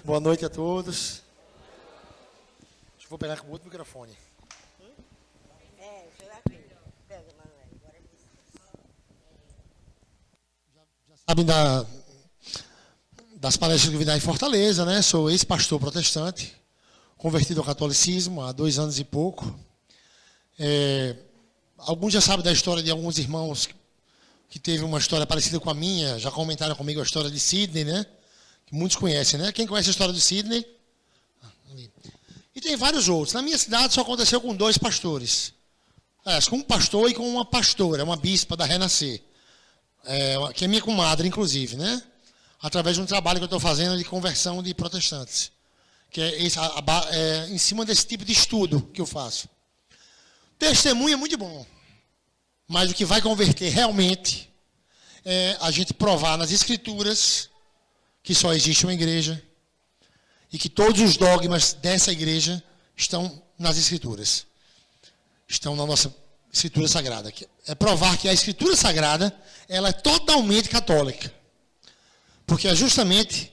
Boa noite a todos. Acho que vou pegar com outro microfone. Pega, Manuel. Já sabem das palestras que eu vim dar em Fortaleza, né? Sou ex-pastor protestante, convertido ao catolicismo há 2 anos e pouco. Alguns já sabem da história de alguns irmãos que teve uma história parecida com a minha, já comentaram comigo a história de Sidney, né? Que muitos conhecem, né? Quem conhece a história de Sidney? E tem vários outros. Na minha cidade só aconteceu com 2 pastores. Com um pastor e com uma pastora, uma bispa da Renascer. Que é minha comadre, inclusive, né? Através de um trabalho que eu estou fazendo de conversão de protestantes. Que é em cima desse tipo de estudo que eu faço. Testemunho é muito bom. Mas o que vai converter realmente é a gente provar nas Escrituras que só existe uma igreja e que todos os dogmas dessa igreja estão nas Escrituras. Estão na nossa Escritura Sagrada. É provar que a Escritura Sagrada ela é totalmente católica. Porque é justamente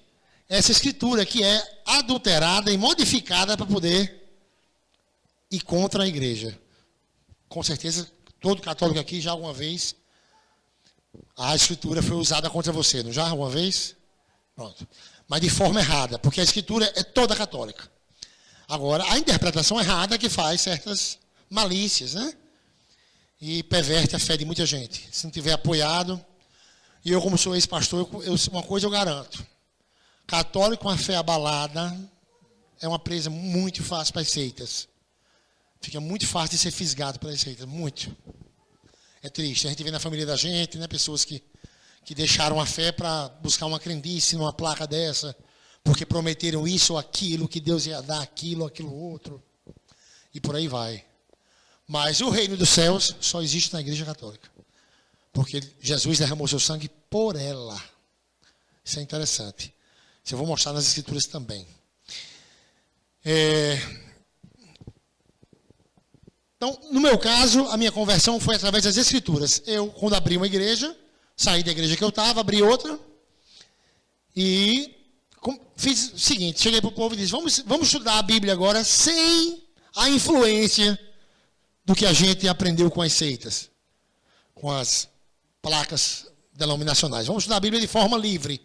essa Escritura que é adulterada e modificada para poder ir contra a igreja. Com certeza, todo católico aqui já alguma vez a Escritura foi usada contra você, não já? Alguma vez? Pronto. Mas de forma errada, porque a Escritura é toda católica. Agora, a interpretação errada que faz certas malícias, né? E perverte a fé de muita gente. Se não tiver apoiado, e eu como sou ex-pastor, uma coisa eu garanto. Católico com a fé abalada é uma presa muito fácil para as seitas. Fica muito fácil de ser fisgado pelas seitas, muito. É triste. A gente vê na família da gente, né, pessoas que deixaram a fé para buscar uma crendice numa placa dessa, porque prometeram isso ou aquilo, que Deus ia dar aquilo outro. E por aí vai. Mas o reino dos céus só existe na igreja católica. Porque Jesus derramou seu sangue por ela. Isso é interessante. Isso eu vou mostrar nas Escrituras também. Então, no meu caso, a minha conversão foi através das Escrituras. Eu, quando abri uma igreja, saí da igreja que eu estava, abri outra, e fiz o seguinte, cheguei para o povo e disse, vamos estudar a Bíblia agora sem a influência do que a gente aprendeu com as seitas, com as placas denominacionais. Vamos estudar a Bíblia de forma livre,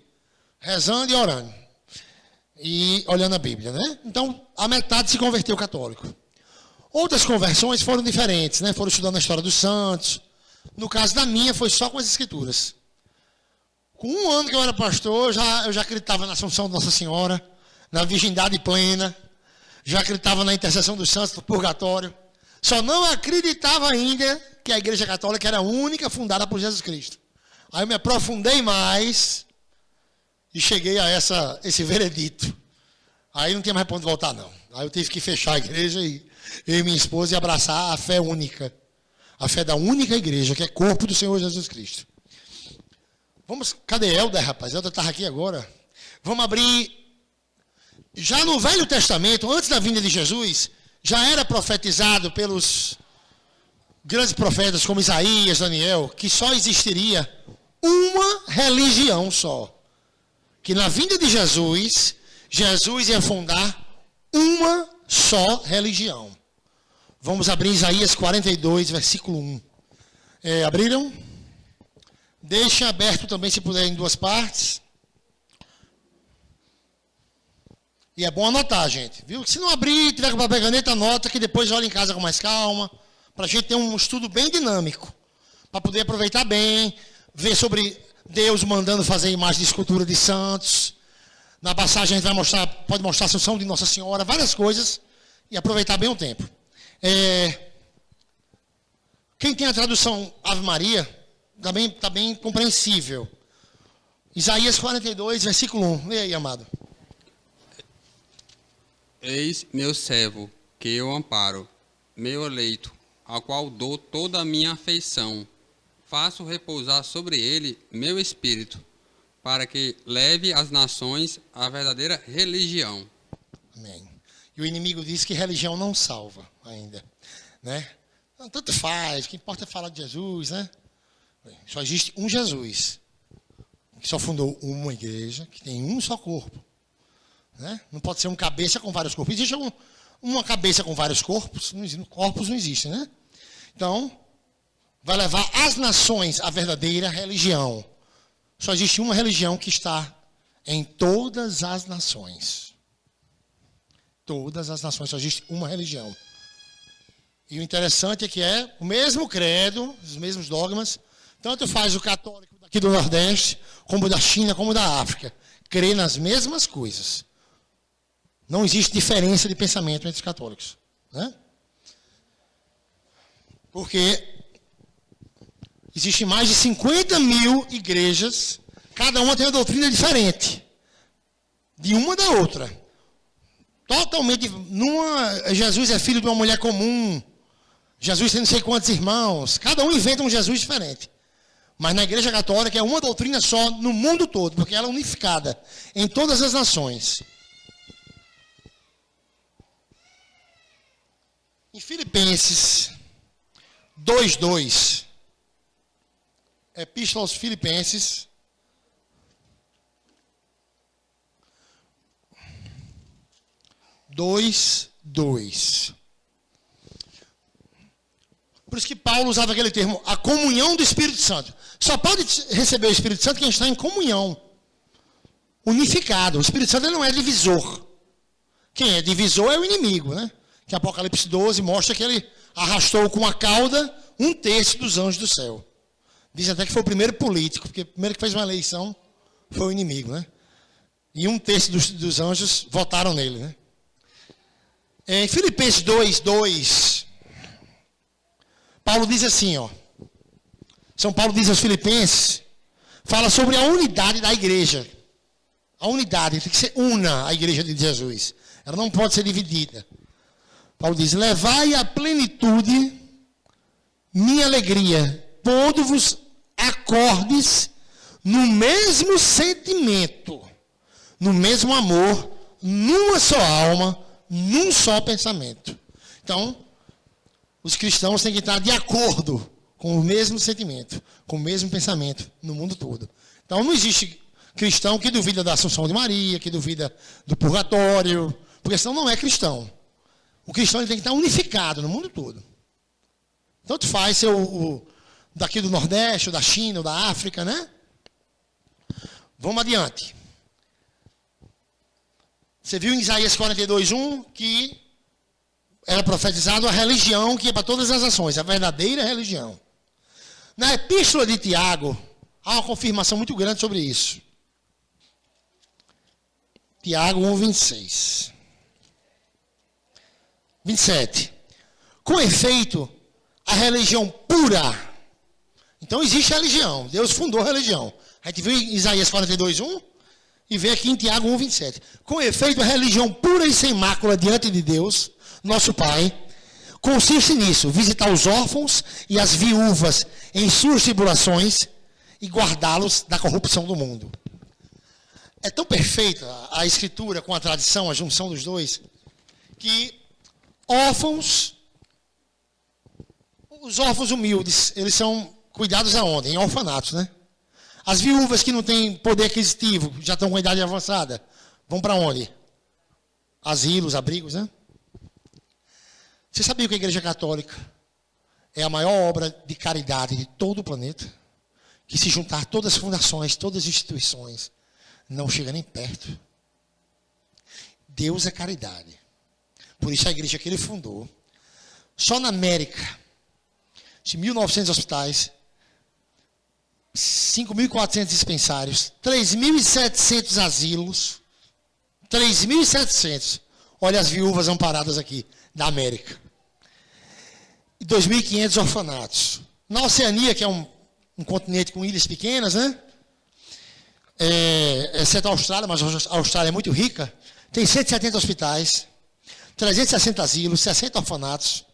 rezando e orando, e olhando a Bíblia, né? Então, a metade se converteu católico. Outras conversões foram diferentes, né? Foram estudando a história dos santos. No caso da minha, foi só com as Escrituras. Com 1 ano que eu era pastor, eu já acreditava na Assunção de Nossa Senhora, na virgindade plena, já acreditava na intercessão dos santos do purgatório. Só não acreditava ainda que a Igreja Católica era a única fundada por Jesus Cristo. Aí eu me aprofundei mais e cheguei a esse veredito. Aí não tinha mais para onde voltar, não. Aí eu tive que fechar a igreja e eu e minha esposa e abraçar a fé única. A fé da única igreja, que é corpo do Senhor Jesus Cristo. Cadê Helder, rapaz? Helder estava aqui agora. Vamos abrir. Já no Velho Testamento, antes da vinda de Jesus, já era profetizado pelos grandes profetas como Isaías, Daniel, que só existiria uma religião só. Que na vinda de Jesus, Jesus ia fundar uma só religião. Vamos abrir Isaías 42, versículo 1. Abriram? Deixa aberto também, se puder, em 2 partes. E é bom anotar, gente. Viu? Se não abrir, tiver com papel e caneta, anota, que depois olha em casa com mais calma. Para a gente ter um estudo bem dinâmico. Para poder aproveitar bem. Ver sobre Deus mandando fazer imagem de escultura de santos. Na passagem a gente pode mostrar a Assunção de Nossa Senhora. Várias coisas. E aproveitar bem o tempo. Quem tem a tradução Ave Maria, está bem compreensível. Isaías 42, versículo 1. Leia aí, amado. Eis meu servo, que eu amparo, meu eleito, ao qual dou toda a minha afeição. Faço repousar sobre ele meu espírito, para que leve às nações a verdadeira religião. Amém. E o inimigo diz que religião não salva ainda, né? Não, tanto faz, o que importa é falar de Jesus, né? Só existe um Jesus, que só fundou uma igreja, que tem um só corpo, Né? Não pode ser um cabeça com vários corpos. Existe uma cabeça com vários corpos? Corpos não existem, né? Então, vai levar as nações à verdadeira religião. Só existe uma religião que está em todas as nações. Todas as nações, só existe uma religião. E o interessante é que é o mesmo credo, os mesmos dogmas, tanto faz o católico daqui do Nordeste, como da China, como da África. Crê nas mesmas coisas. Não existe diferença de pensamento entre os católicos. Né? Porque existem mais de 50 mil igrejas, cada uma tem uma doutrina diferente, de uma da outra. Totalmente. Jesus é filho de uma mulher comum, Jesus tem não sei quantos irmãos, cada um inventa um Jesus diferente. Mas na Igreja Católica é uma doutrina só no mundo todo, porque ela é unificada em todas as nações. Em Filipenses 2:2, Epístola aos Filipenses, dois, 2. Por isso que Paulo usava aquele termo, a comunhão do Espírito Santo. Só pode receber o Espírito Santo quem está em comunhão, unificado. O Espírito Santo não é divisor. Quem é divisor é o inimigo, né? Que Apocalipse 12 mostra que ele arrastou com a cauda 1/3 dos anjos do céu. Diz até que foi o primeiro político, porque o primeiro que fez uma eleição foi o inimigo, né? E 1/3 dos anjos votaram nele, né? Em Filipenses 2:2, Paulo diz assim, ó. São Paulo diz aos Filipenses, fala sobre a unidade da igreja. A unidade, tem que ser una a igreja de Jesus. Ela não pode ser dividida. Paulo diz, levai à plenitude minha alegria, pondo-vos acordes no mesmo sentimento, no mesmo amor, numa só alma, num só pensamento. Então, os cristãos têm que estar de acordo com o mesmo sentimento, com o mesmo pensamento no mundo todo. Então, não existe cristão que duvida da Assunção de Maria, que duvida do purgatório, porque senão não é cristão. O cristão ele tem que estar unificado no mundo todo. Tanto faz ser daqui do Nordeste, ou da China, ou da África, né? Vamos adiante. Você viu em Isaías 42:1 que era profetizado a religião que é para todas as nações, a verdadeira religião. Na Epístola de Tiago, há uma confirmação muito grande sobre isso. Tiago 1:26. 27. Com efeito, a religião pura. Então existe a religião. Deus fundou a religião. A gente viu em Isaías 42:1 e vê aqui em Tiago 1:27. Com efeito, a religião pura e sem mácula diante de Deus, nosso Pai, consiste nisso, visitar os órfãos e as viúvas em suas tribulações e guardá-los da corrupção do mundo. É tão perfeita a escritura com a tradição, a junção dos dois, que os órfãos humildes, eles são cuidados aonde? Em orfanatos, né? As viúvas que não têm poder aquisitivo, já estão com idade avançada, vão para onde? Asilos, abrigos, né? Você sabia que a Igreja Católica é a maior obra de caridade de todo o planeta? Que se juntar todas as fundações, todas as instituições, não chega nem perto. Deus é caridade. Por isso a igreja que ele fundou, só na América, de 1.900 hospitais, 5.400 dispensários, 3.700 asilos, 3.700. Olha as viúvas amparadas aqui, da América. E 2.500 orfanatos. Na Oceania, que é um continente com ilhas pequenas, né? Exceto a Austrália, mas a Austrália é muito rica, tem 170 hospitais, 360 asilos, 60 orfanatos.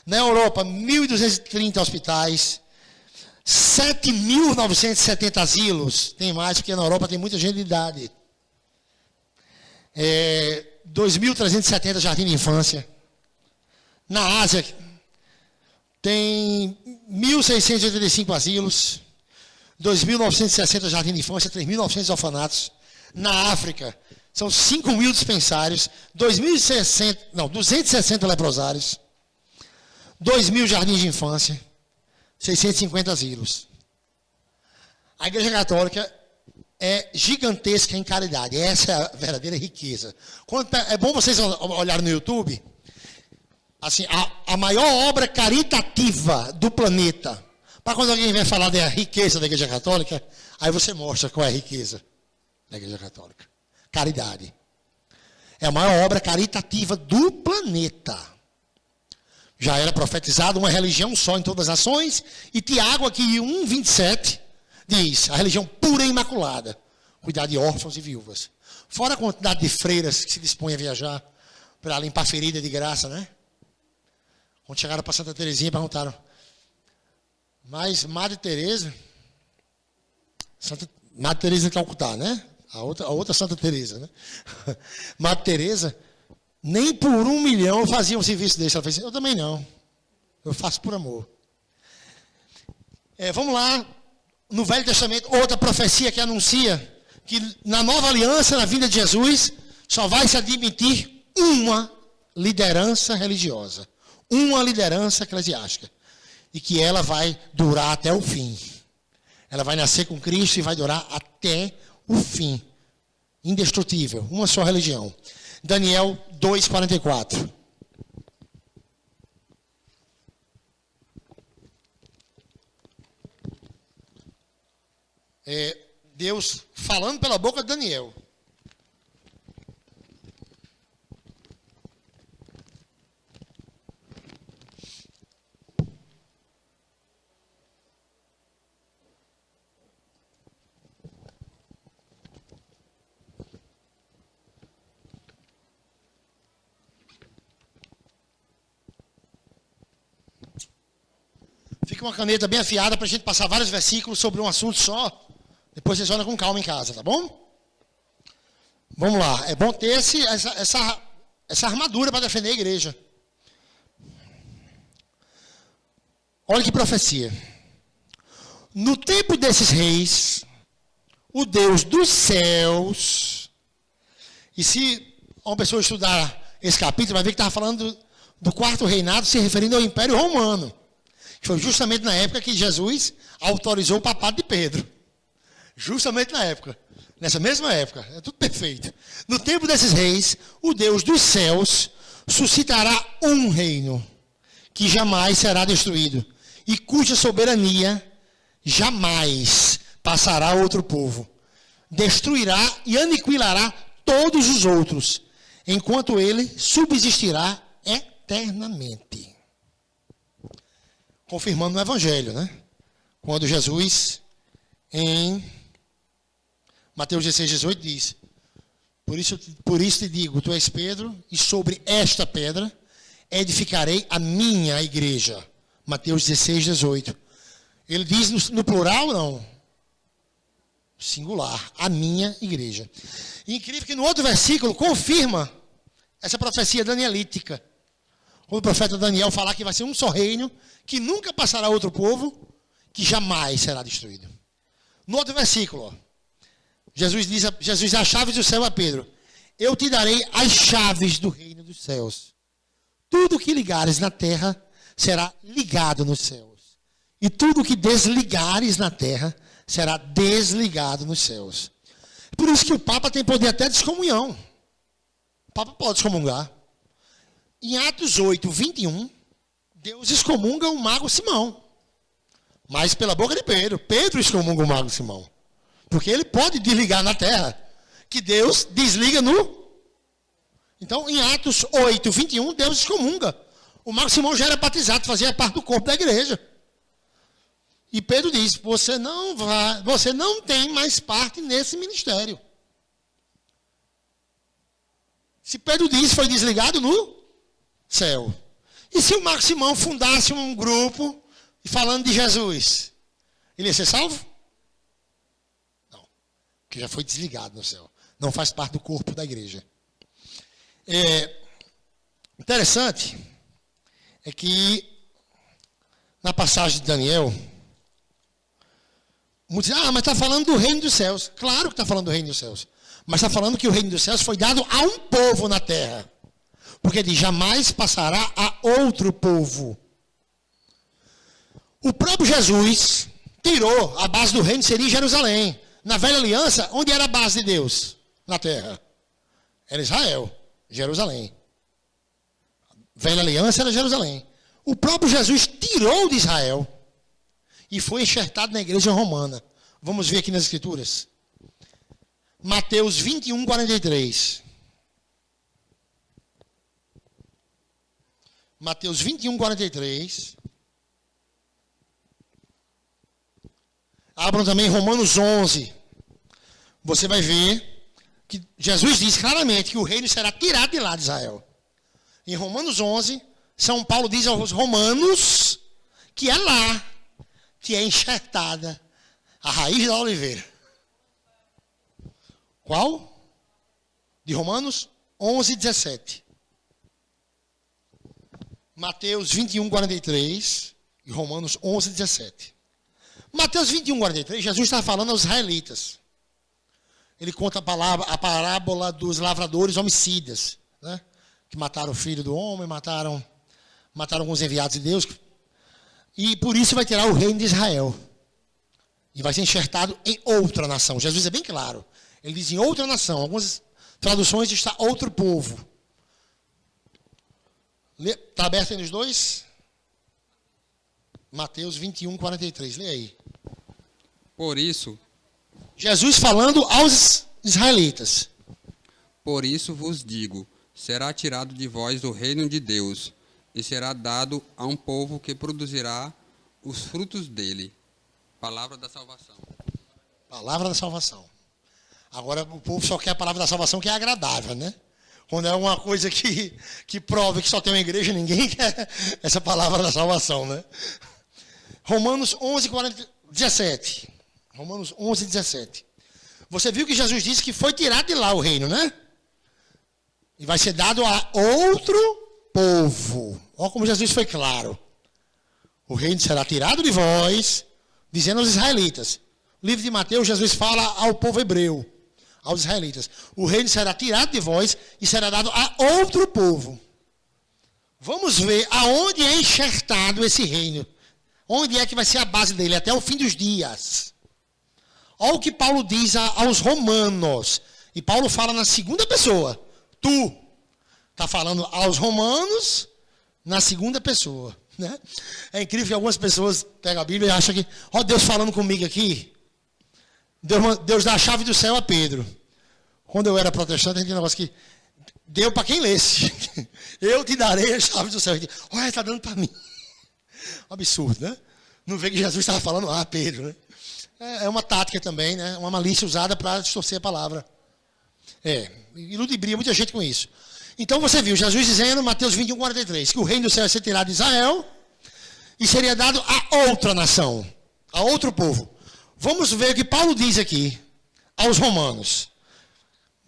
Na Europa, 1.230 hospitais, 7.970 asilos. Tem mais, porque na Europa tem muita gente de idade. 2.370 jardins de infância. Na Ásia, tem 1.685 asilos, 2.960 jardins de infância, 3.900 orfanatos, Na África, são 5.000 dispensários, 260 leprosários, 2.000 jardins de infância, 650 asilos. A Igreja Católica é gigantesca em caridade. Essa é a verdadeira riqueza. É bom vocês olharem no YouTube. Assim, a maior obra caritativa do planeta. Para quando alguém vai falar da riqueza da Igreja Católica, aí você mostra qual é a riqueza da Igreja Católica. Caridade. É a maior obra caritativa do planeta. Já era profetizado uma religião só em todas as nações. E Tiago, aqui 1,27, diz, a religião pura e imaculada. Cuidar de órfãos e viúvas. Fora a quantidade de freiras que se dispõem a viajar para limpar ferida de graça, né? Quando chegaram para Santa Teresinha, perguntaram, mas Madre Teresa, Madre Teresa de Calcutá, né? A outra Santa Teresa, né? Madre Teresa, nem por 1 milhão eu fazia um serviço desse. Ela fez assim, eu também não. Eu faço por amor. Vamos lá. No Velho Testamento, outra profecia que anuncia que na nova aliança, na vinda de Jesus, só vai se admitir uma liderança religiosa. Uma liderança eclesiástica. E que ela vai durar até o fim. Ela vai nascer com Cristo e vai durar até o fim. Indestrutível. Uma só religião. Daniel 2,44. Deus falando pela boca de Daniel. Fica uma caneta bem afiada para a gente passar vários versículos sobre um assunto só. Depois vocês olham com calma em casa, tá bom? Vamos lá. É bom ter essa armadura para defender a igreja. Olha que profecia. No tempo desses reis, o Deus dos céus... E se uma pessoa estudar esse capítulo, vai ver que estava falando do 4º reinado, se referindo ao Império Romano. Que foi justamente na época que Jesus autorizou o papado de Pedro. Justamente na época. Nessa mesma época. É tudo perfeito. No tempo desses reis, o Deus dos céus suscitará um reino que jamais será destruído e cuja soberania jamais passará a outro povo. Destruirá e aniquilará todos os outros, enquanto ele subsistirá eternamente. Confirmando no Evangelho, né? Quando Jesus, em Mateus 16, 18, diz, por isso te digo, tu és Pedro, e sobre esta pedra edificarei a minha igreja. Mateus 16, 18. Ele diz no plural, não? Singular, a minha igreja. E incrível que no outro versículo confirma essa profecia danielítica. Quando o profeta Daniel falar que vai ser um só reino, que nunca passará outro povo, que jamais será destruído. No outro versículo, ó, Jesus diz as chaves do céu a Pedro. Eu te darei as chaves do reino dos céus. Tudo que ligares na terra será ligado nos céus. E tudo que desligares na terra será desligado nos céus. Por isso que o Papa tem poder até de excomunhão. O Papa pode excomungar. Em Atos 8, 21, Deus excomunga o mago Simão. Mas pela boca de Pedro. Pedro excomunga o mago Simão. Porque ele pode desligar na terra. Que Deus desliga no... Então, em Atos 8, 21, Deus excomunga. O mago Simão já era batizado, fazia parte do corpo da igreja. E Pedro diz, você não tem mais parte nesse ministério. Se Pedro diz, foi desligado no céu. E se o mago Simão fundasse um grupo falando de Jesus, ele ia ser salvo? Não. Porque já foi desligado no céu. Não faz parte do corpo da igreja. Interessante é que na passagem de Daniel, muitos dizem, mas está falando do reino dos céus. Claro que está falando do reino dos céus. Mas está falando que o reino dos céus foi dado a um povo na terra. Porque diz, jamais passará a outro povo. O próprio Jesus tirou a base do reino, seria em Jerusalém. Na velha aliança, onde era a base de Deus na terra? Era Israel, Jerusalém. Velha aliança era Jerusalém. O próprio Jesus tirou de Israel e foi enxertado na igreja romana. Vamos ver aqui nas escrituras. Mateus 21, 43. Mateus 21, 43. Abram também Romanos 11. Você vai ver que Jesus diz claramente que o reino será tirado de lá de Israel. Em Romanos 11, São Paulo diz aos romanos que é lá que é enxertada a raiz da oliveira. Qual? De Romanos 11, 17. Mateus 21, 43 e Romanos 11, 17. Mateus 21, 43, Jesus está falando aos israelitas. Ele conta a parábola dos lavradores homicidas, né? Que mataram o filho do homem, mataram alguns enviados de Deus. E por isso vai tirar o reino de Israel. E vai ser enxertado em outra nação. Jesus é bem claro. Ele diz em outra nação. Algumas traduções está outro povo. Está aberto aí nos dois? Mateus 21, 43. Lê aí. Por isso, Jesus falando aos israelitas. por isso vos digo, será tirado de vós o reino de Deus, e será dado a um povo que produzirá os frutos dele. Palavra da salvação. Palavra da salvação. Agora o povo só quer a palavra da salvação que é agradável, né? Quando é uma coisa que prova que só tem uma igreja, ninguém quer essa palavra da salvação, né? Romanos 11, 17. Romanos 11, 17. Você viu que Jesus disse que foi tirado de lá o reino, né? E vai ser dado a outro povo. Olha como Jesus foi claro. O reino será tirado de vós, dizendo aos israelitas. No livro de Mateus, Jesus fala ao povo hebreu, aos israelitas. O reino será tirado de vós e será dado a outro povo. Vamos ver aonde é enxertado esse reino. Onde é que vai ser a base dele até o fim dos dias. Olha o que Paulo diz aos romanos. E Paulo fala na segunda pessoa. Tu. Está falando aos romanos na segunda pessoa. Né? É incrível que algumas pessoas pegam a Bíblia e acham que, ó, Deus falando comigo aqui. Deus dá a chave do céu a Pedro. Quando eu era protestante, a gente tinha um negócio que deu para quem lesse. Eu te darei a chave do céu. Olha, está dando para mim. Absurdo, né? Não vê que Jesus estava falando, Pedro, né? É uma tática também, né? Uma malícia usada para distorcer a palavra. E ludibria muita gente com isso. Então você viu Jesus dizendo, Mateus 21, 43, que o reino do céu ia ser tirado de Israel e seria dado a outra nação, a outro povo. Vamos ver o que Paulo diz aqui aos romanos.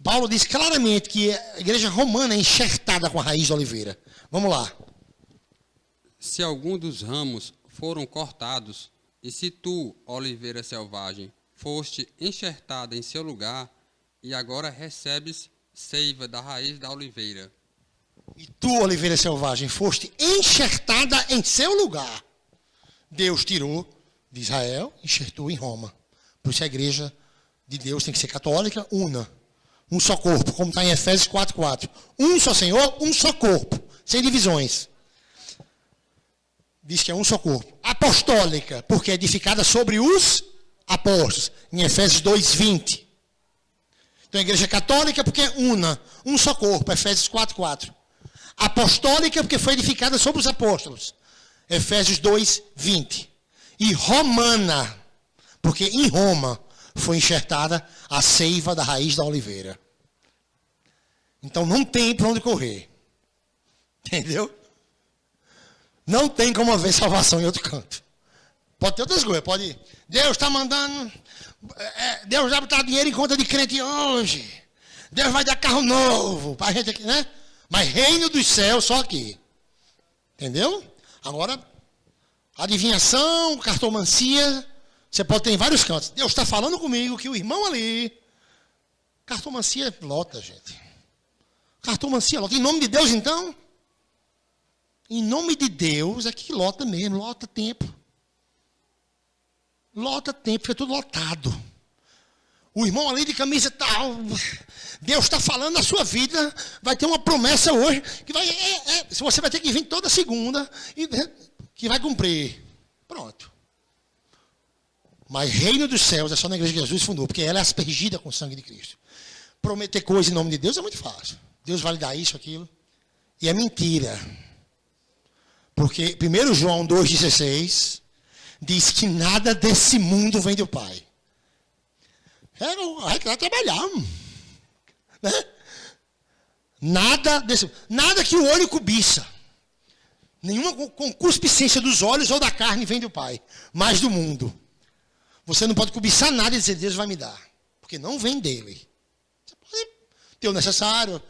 Paulo diz claramente que a igreja romana é enxertada com a raiz da oliveira. Vamos lá. Se algum dos ramos foram cortados, e se tu, oliveira selvagem, foste enxertada em seu lugar, e agora recebes seiva da raiz da oliveira. E tu, oliveira selvagem, foste enxertada em seu lugar. Deus tirou de Israel e enxertou em Roma. Por isso a igreja de Deus tem que ser católica, una. Um só corpo, como está em Efésios 4:4. Um só Senhor, um só corpo, sem divisões. Diz que é um só corpo. Apostólica, porque é edificada sobre os apóstolos, em Efésios 2:20. Então a igreja católica porque é una, um só corpo, Efésios 4:4. Apostólica porque foi edificada sobre os apóstolos, Efésios 2:20. E romana, porque em Roma foi enxertada a seiva da raiz da oliveira. Então não tem para onde correr. Entendeu? Não tem como haver salvação em outro canto. Pode ter outras coisas, pode ir. Deus está mandando, Deus vai botar dinheiro em conta de crente hoje. Deus vai dar carro novo para a gente aqui, né? Mas reino dos céus só aqui. Entendeu? Agora, adivinhação, cartomancia, você pode ter em vários cantos. Deus está falando comigo que o irmão ali Cartomancia lota, gente. Cartomancia lota. Em nome de Deus, então? Em nome de Deus, é que lota mesmo, lota tempo. Lota tempo, fica tudo lotado. O irmão ali de camisa tal, Deus está falando na sua vida, vai ter uma promessa hoje, que vai, você vai ter que vir toda segunda, e que vai cumprir. Pronto. Mas reino dos céus é só na igreja que Jesus fundou, porque ela é aspergida com o sangue de Cristo. Prometer coisa em nome de Deus é muito fácil. Deus vai lhe dar isso, aquilo. E é mentira. Porque 1 João 2,16 diz que nada desse mundo vem do Pai. Vai lá trabalhar. Né? Nada que o olho cobiça. Nenhuma concupiscência dos olhos ou da carne vem do Pai, mas do mundo. Você não pode cobiçar nada e dizer, Deus vai me dar. Porque não vem dele. Você pode ter o necessário.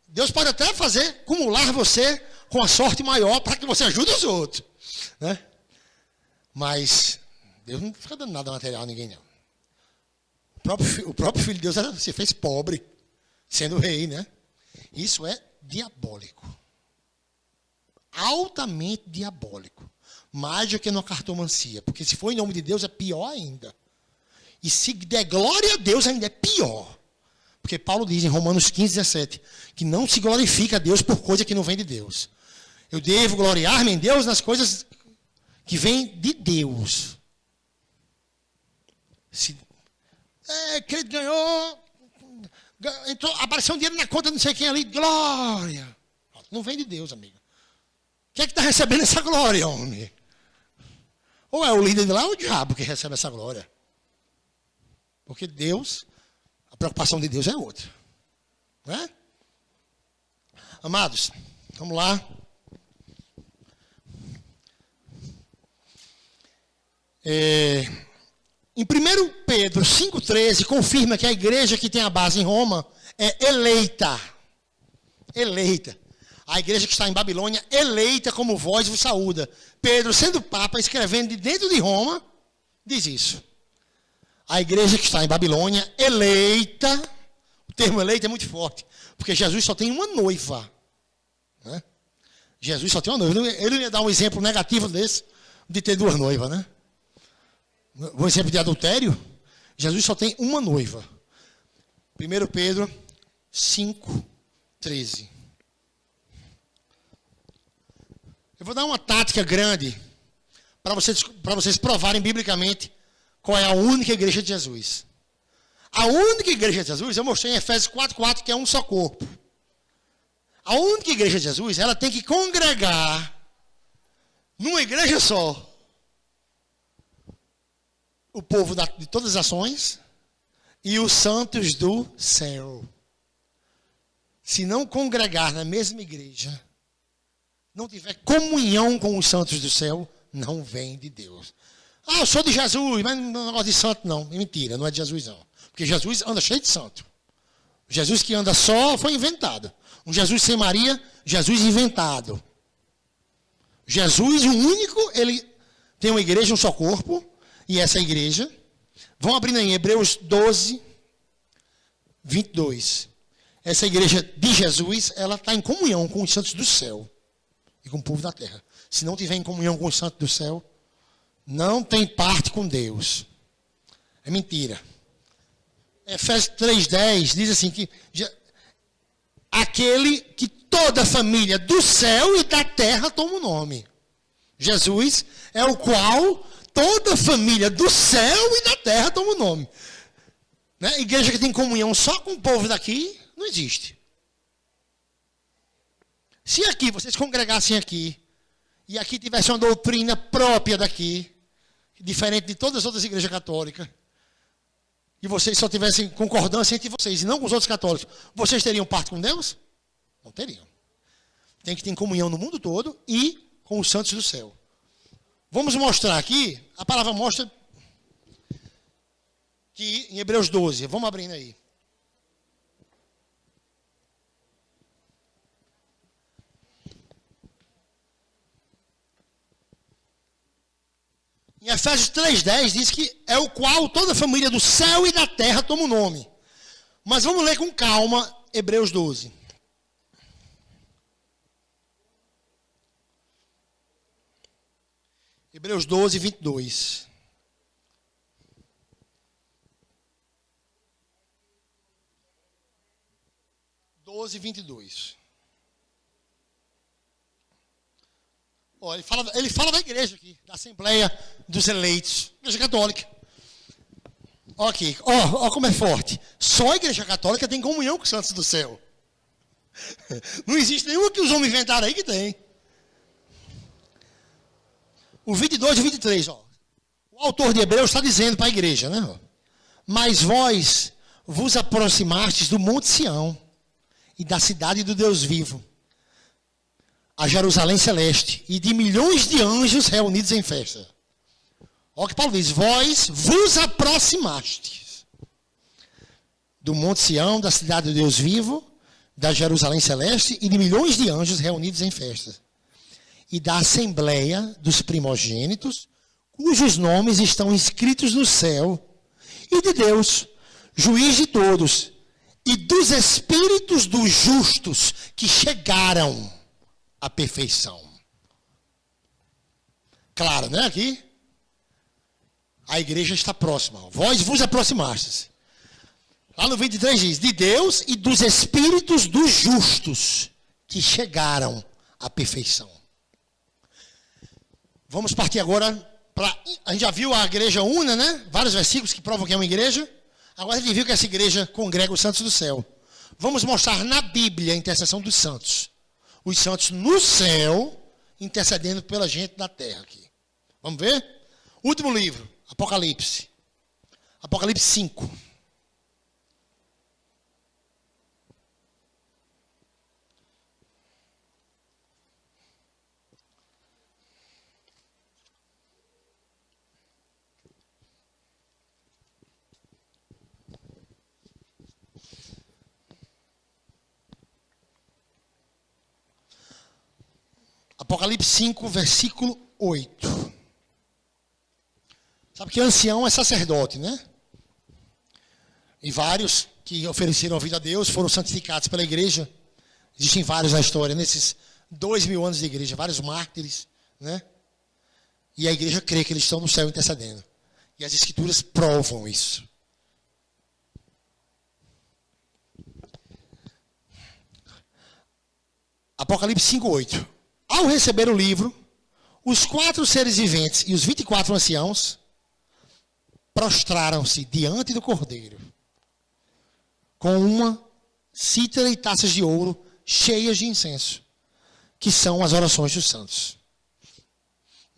Deus pode até fazer, acumular você com a sorte maior para que você ajude os outros. Né? Mas Deus não fica dando nada material a ninguém, não. O próprio Filho de Deus se fez pobre, sendo rei, né? Isso é diabólico. Altamente diabólico. Mais do que na cartomancia. Porque se for em nome de Deus, é pior ainda. E se der glória a Deus, ainda é pior. Porque Paulo diz em Romanos 15:17, que não se glorifica a Deus por coisa que não vem de Deus. Eu devo gloriar-me em Deus nas coisas que vêm de Deus. Que ele ganhou, entrou, apareceu um dinheiro na conta de não sei quem ali, glória. Não vem de Deus, amigo. Quem é que está recebendo essa glória, homem? Ou é o líder de lá ou o diabo que recebe essa glória? Porque Deus, a preocupação de Deus é outra. Não é? Amados, vamos lá. Em 1 Pedro 5,13, confirma que a igreja que tem a base em Roma é eleita. Eleita. A igreja que está em Babilônia, eleita como vós vos saúda. Pedro, sendo papa, escrevendo de dentro de Roma, diz isso. A igreja que está em Babilônia, eleita. O termo eleita é muito forte. Porque Jesus só tem uma noiva. Né? Jesus só tem uma noiva. Ele não ia dar um exemplo negativo desse, de ter duas noivas, né? Um exemplo de adultério, Jesus só tem uma noiva. 1 Pedro 5,13. Eu vou dar uma tática grande para vocês provarem biblicamente qual é a única igreja de Jesus. A única igreja de Jesus, eu mostrei em Efésios 4,4, que é um só corpo. A única igreja de Jesus, ela tem que congregar numa igreja só o povo de todas as nações e os santos do céu. Se não congregar na mesma igreja, não tiver comunhão com os santos do céu, não vem de Deus. Eu sou de Jesus, mas não gosto de santo, não. É mentira, não é de Jesus, não. Porque Jesus anda cheio de santo. Jesus que anda só foi inventado. Um Jesus sem Maria, Jesus inventado. Jesus, o único, ele tem uma igreja, um só corpo. E essa igreja, vão abrindo em Hebreus 12, 22. Essa igreja de Jesus, ela está em comunhão com os santos do céu e com o povo da terra. Se não tiver em comunhão com os santos do céu, não tem parte com Deus. É mentira. Efésios 3,10 diz assim que aquele que toda a família do céu e da terra toma o nome. Jesus é o qual toda a família do céu e da terra toma o nome. Né? Igreja que tem comunhão só com o povo daqui, não existe. Se aqui, vocês congregassem aqui, e aqui tivesse uma doutrina própria daqui, diferente de todas as outras igrejas católicas, e vocês só tivessem concordância entre vocês e não com os outros católicos, vocês teriam parte com Deus? Não teriam. Tem que ter comunhão no mundo todo e com os santos do céu. Vamos mostrar aqui, a palavra mostra que em Hebreus 12, vamos abrindo aí. Em Efésios 3,10 diz que é o qual toda a família do céu e da terra toma o nome. Mas vamos ler com calma Hebreus 12. Hebreus 12, 22. Doze, 22. Ó, ele fala da igreja aqui, da Assembleia dos Eleitos, Igreja Católica. Ó aqui, ó como é forte. Só a Igreja Católica tem comunhão com os santos do céu. Não existe nenhuma que os homens inventaram aí que tem. O 22 e 23, ó. O autor de Hebreus está dizendo para a igreja, né? Mas vós vos aproximastes do Monte Sião e da cidade do Deus vivo, a Jerusalém celeste, e de milhões de anjos reunidos em festa. Olha o que Paulo diz: vós vos aproximastes do Monte Sião, da cidade do Deus vivo, da Jerusalém celeste, e de milhões de anjos reunidos em festa. E da assembleia dos primogênitos, cujos nomes estão escritos no céu, e de Deus, juiz de todos, e dos espíritos dos justos que chegaram à perfeição. Claro, né? Aqui, a igreja está próxima. Vós vos aproximastes. Lá no 23 diz: de Deus e dos espíritos dos justos que chegaram à perfeição. Vamos partir agora para... A gente já viu a igreja una, né? Vários versículos que provam que é uma igreja. Agora a gente viu que essa igreja congrega os santos do céu. Vamos mostrar na Bíblia a intercessão dos santos. Os santos no céu intercedendo pela gente na terra aqui. Vamos ver? Último livro, Apocalipse. Apocalipse 5. Apocalipse 5, versículo 8. Sabe que ancião é sacerdote, né? E vários que ofereceram a vida a Deus foram santificados pela igreja. Existem vários na história, nesses 2000 anos de igreja, vários mártires, né? E a igreja crê que eles estão no céu intercedendo. E as escrituras provam isso. Apocalipse 5, 8. Ao receber o livro, os 4 seres viventes e os 24 anciãos prostraram-se diante do Cordeiro, com uma cítara e taças de ouro cheias de incenso, que são as orações dos santos.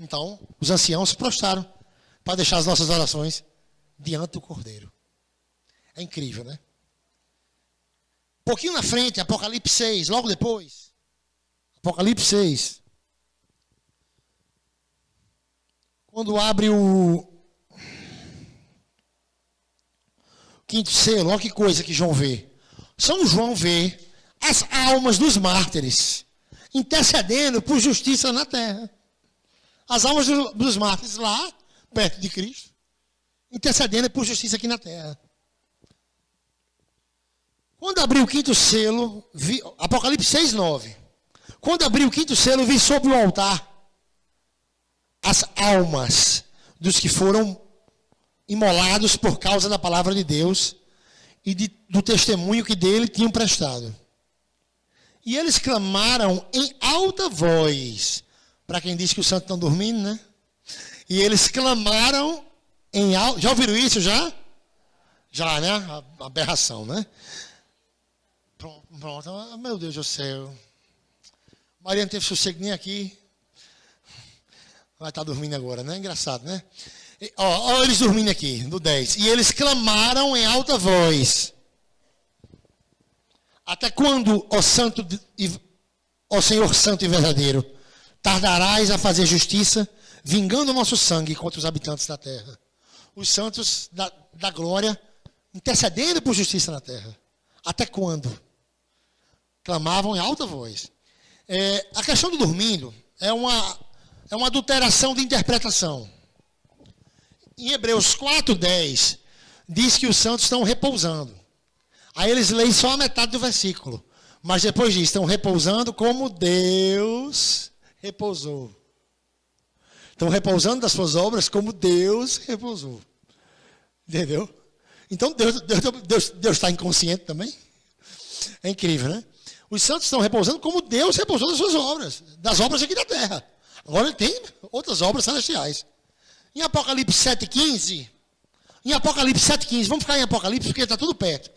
Então, os anciãos se prostraram para deixar as nossas orações diante do Cordeiro. É incrível, né? Um pouquinho na frente, Apocalipse 6, logo depois. Apocalipse 6. Quando abre o quinto selo, olha que coisa que João vê. São João vê as almas dos mártires intercedendo por justiça na terra. As almas dos mártires lá, perto de Cristo, intercedendo por justiça aqui na terra. Quando abriu o quinto selo, Apocalipse 6, 9. Quando abriu o quinto selo, vi sobre o altar as almas dos que foram imolados por causa da palavra de Deus e do testemunho que dele tinham prestado. E eles clamaram em alta voz. Para quem diz que os santos estão dormindo, né? E eles clamaram em alta... Já ouviram isso, já? Já, né? A aberração, né? Pronto. Oh, meu Deus do céu. Maria não teve sossego nem aqui. Vai estar dormindo agora, né? Engraçado, né? Ó, eles dormindo aqui, no 10. E eles clamaram em alta voz. Até quando, ó Senhor Santo e Verdadeiro, tardarás a fazer justiça, vingando o nosso sangue contra os habitantes da terra? Os santos da glória intercedendo por justiça na terra. Até quando? Clamavam em alta voz. A questão do dormindo é uma adulteração de interpretação. Em Hebreus 4:10, diz que os santos estão repousando. Aí eles leem só a metade do versículo. Mas depois diz, estão repousando como Deus repousou. Estão repousando das suas obras como Deus repousou. Entendeu? Então Deus está inconsciente também. É incrível, né? Os santos estão repousando como Deus repousou das suas obras. Das obras aqui da terra. Agora ele tem outras obras celestiais. Em Apocalipse 7,15. Em Apocalipse 7,15. Vamos ficar em Apocalipse porque está tudo perto.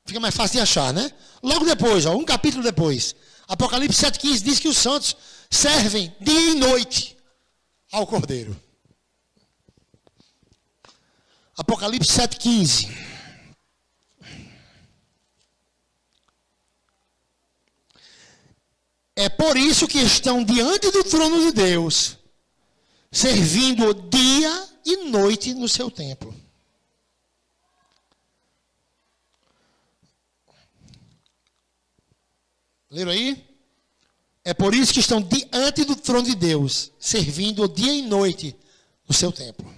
Fica mais fácil de achar, né? Logo depois, um capítulo depois. Apocalipse 7,15 diz que os santos servem dia e noite ao Cordeiro. Apocalipse 7,15. É por isso que estão diante do trono de Deus, servindo dia e noite no seu templo. Leram aí? É por isso que estão diante do trono de Deus, servindo dia e noite no seu templo.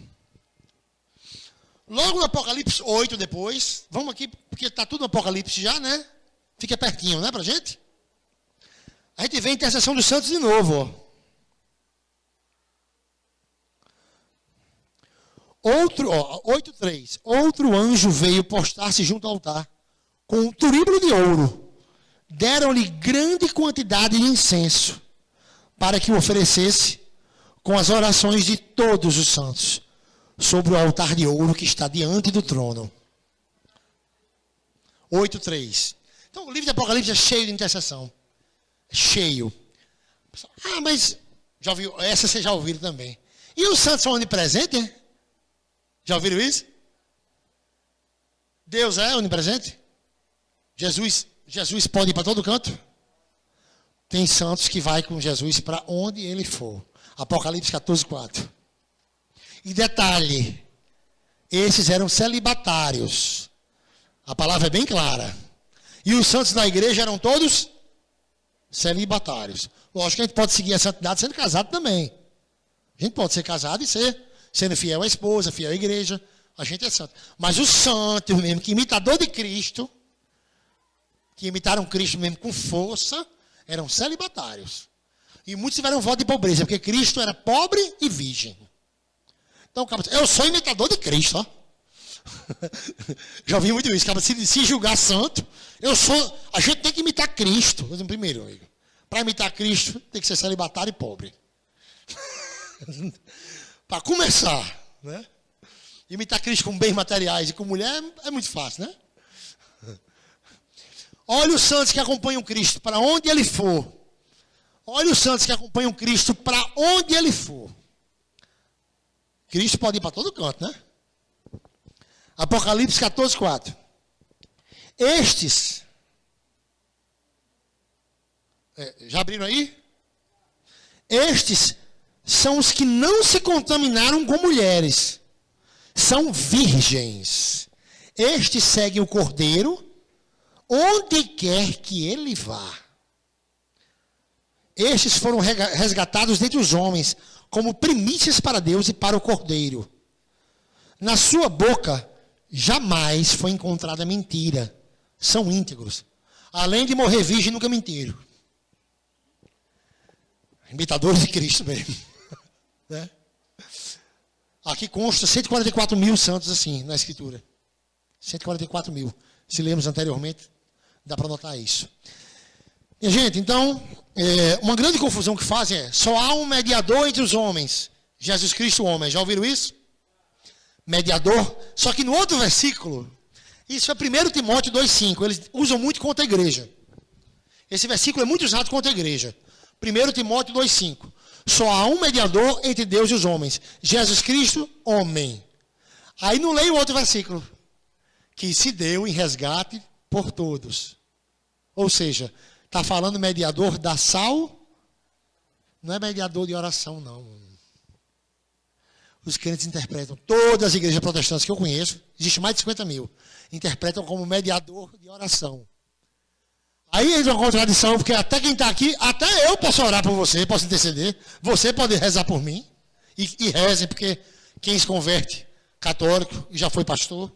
Logo no Apocalipse 8 depois, vamos aqui, porque está tudo no Apocalipse já, né? Fica pertinho, né, pra gente? A gente vê a intercessão dos santos de novo, ó. 8:3. Outro anjo veio postar-se junto ao altar, com um turíbulo de ouro. Deram-lhe grande quantidade de incenso, para que o oferecesse com as orações de todos os santos, sobre o altar de ouro que está diante do trono. 8:3. Então, o livro de Apocalipse é cheio de intercessão. É cheio. Ah, mas já ouviu? Essa vocês já ouviram também. E os santos são onipresentes? Já ouviram isso? Deus é onipresente? Jesus pode ir para todo canto? Tem santos que vai com Jesus para onde ele for. Apocalipse 14:4. E detalhe, esses eram celibatários. A palavra é bem clara. E os santos da igreja eram todos celibatários. Lógico que a gente pode seguir a santidade sendo casado também. A gente pode ser casado e sendo fiel à esposa, fiel à igreja. A gente é santo. Mas os santos mesmo, que imitador de Cristo, que imitaram Cristo mesmo com força, eram celibatários. E muitos tiveram voto de pobreza, porque Cristo era pobre e virgem. Então, eu sou imitador de Cristo, ó. Já ouvi muito isso. Se julgar santo, a gente tem que imitar Cristo. Primeiro, amigo. Para imitar Cristo, tem que ser celibatário e pobre. Para começar, né? Imitar Cristo com bens materiais e com mulher é muito fácil, né? Olha os santos que acompanham Cristo para onde ele for. Olha os santos que acompanham Cristo para onde ele for. Cristo pode ir para todo canto, né? Apocalipse 14:4. Estes. Já abriram aí? Estes são os que não se contaminaram com mulheres. São virgens. Estes seguem o Cordeiro onde quer que ele vá. Estes foram resgatados dentre os homens como primícias para Deus e para o Cordeiro. Na sua boca jamais foi encontrada mentira. São íntegros. Além de morrer virgem, nunca mentiram. Imitadores de Cristo mesmo. Né? Aqui consta 144 mil santos assim, na Escritura. 144 mil. Se lemos anteriormente, dá para notar isso. E, gente, então, uma grande confusão que fazem é, só há um mediador entre os homens. Jesus Cristo, o homem. Já ouviram isso? Mediador. Só que no outro versículo, isso é 1 Timóteo 2,5. Eles usam muito contra a igreja. Esse versículo é muito usado contra a igreja. 1 Timóteo 2,5. Só há um mediador entre Deus e os homens. Jesus Cristo, homem. Aí não leio o outro versículo. Que se deu em resgate por todos. Ou seja, está falando mediador da sal. Não é mediador de oração, não. Os crentes interpretam. Todas as igrejas protestantes que eu conheço, existe mais de 50 mil, interpretam como mediador de oração. Aí entra uma contradição, porque até quem está aqui, até eu posso orar por você, posso interceder. Você pode rezar por mim. E rezem, porque quem se converte católico e já foi pastor,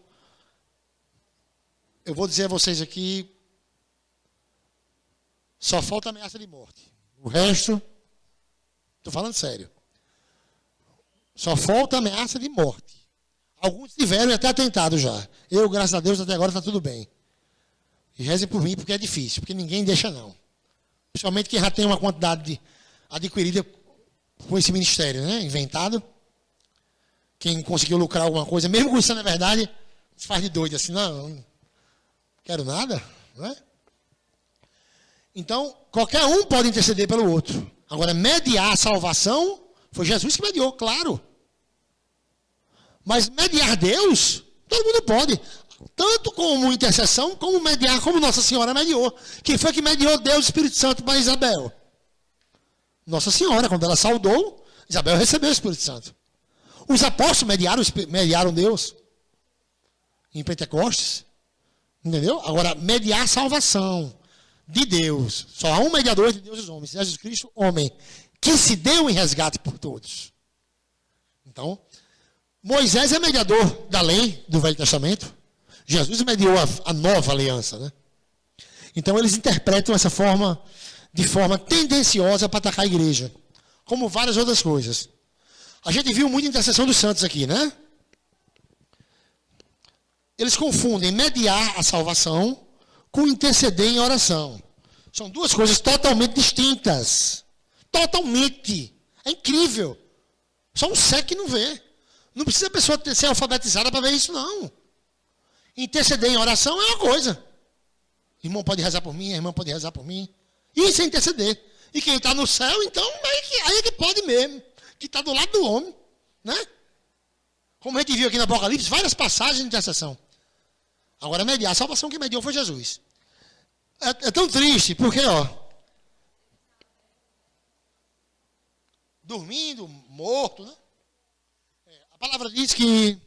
eu vou dizer a vocês aqui, só falta ameaça de morte. O resto, estou falando sério. Só falta ameaça de morte. Alguns tiveram e até tentado já. Eu, graças a Deus, até agora está tudo bem. E rezem por mim, porque é difícil, porque ninguém deixa não. Principalmente quem já tem uma quantidade adquirida com esse ministério, né? Inventado. Quem conseguiu lucrar alguma coisa, mesmo com isso na verdade, se faz de doido assim, não quero nada, não é? Então, qualquer um pode interceder pelo outro. Agora, mediar a salvação, foi Jesus que mediou, claro. Mas mediar Deus, todo mundo pode. Tanto como intercessão, como mediar, como Nossa Senhora mediou. Quem foi que mediou Deus e Espírito Santo para Isabel? Nossa Senhora, quando ela saudou, Isabel recebeu o Espírito Santo. Os apóstolos mediaram Deus em Pentecostes. Entendeu? Agora, mediar a salvação de Deus. Só há um mediador entre Deus e os homens, Jesus Cristo, homem, que se deu em resgate por todos. Então, Moisés é mediador da lei do Velho Testamento. Jesus mediou a nova aliança, né? Então, eles interpretam essa forma de forma tendenciosa para atacar a igreja, como várias outras coisas. A gente viu muita intercessão dos santos aqui, né? Eles confundem mediar a salvação com interceder em oração. São duas coisas totalmente distintas. Totalmente. É incrível. Só um cego que não vê. Não precisa a pessoa ser alfabetizada para ver isso, não. Interceder em oração é uma coisa. Irmão pode rezar por mim, a irmã pode rezar por mim. Isso é interceder. E quem está no céu, então, aí é que pode mesmo. Que está do lado do homem. Né? Como a gente viu aqui no Apocalipse, várias passagens de intercessão. Agora, mediar, a salvação que mediou foi Jesus. É tão triste, porque, ó, dormindo, morto, né? A palavra diz que,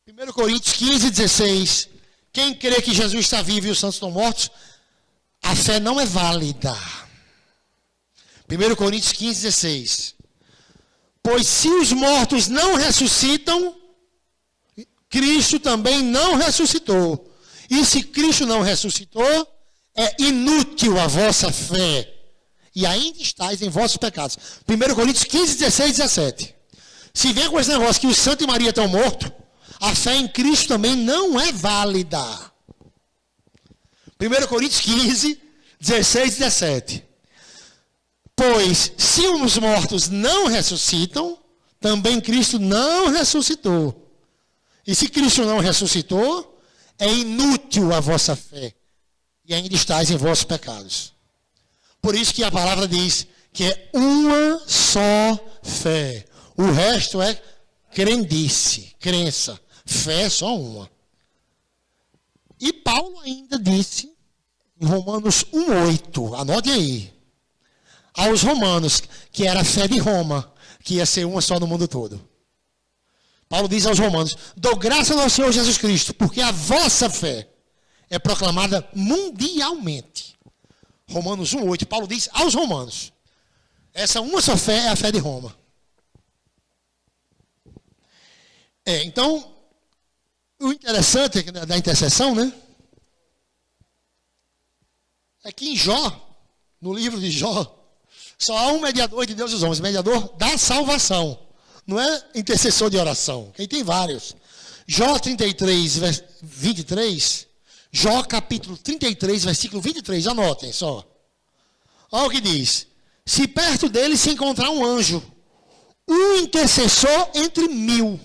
1 Coríntios 15, 16, quem crê que Jesus está vivo e os santos estão mortos, a fé não é válida. 1 Coríntios 15, 16. Pois se os mortos não ressuscitam, Cristo também não ressuscitou. E se Cristo não ressuscitou, é inútil a vossa fé. E ainda estáis em vossos pecados. 1 Coríntios 15, 16, 17. Se vem com esse negócio que o Santo e Maria estão mortos, a fé em Cristo também não é válida. 1 Coríntios 15, 16, 17. Pois se os mortos não ressuscitam, também Cristo não ressuscitou. E se Cristo não ressuscitou, é inútil a vossa fé. E ainda estáis em vossos pecados. Por isso que a palavra diz que é uma só fé. O resto é crendice, crença. Fé é só uma. E Paulo ainda disse, em Romanos 1,8, anote aí, aos romanos, que era a fé de Roma, que ia ser uma só no mundo todo. Paulo diz aos romanos, dou graças ao Senhor Jesus Cristo, porque a vossa fé é proclamada mundialmente. Romanos 1,8, Paulo diz aos romanos, essa uma só fé é a fé de Roma. Então, o interessante da intercessão, né? É que em Jó, no livro de Jó, só há um mediador de Deus e os homens, mediador da salvação. Não é intercessor de oração, quem tem vários. Jó 33, 23, Jó capítulo 33, versículo 23, anotem só. Olha o que diz. Se perto dele se encontrar um anjo, um intercessor entre 1000,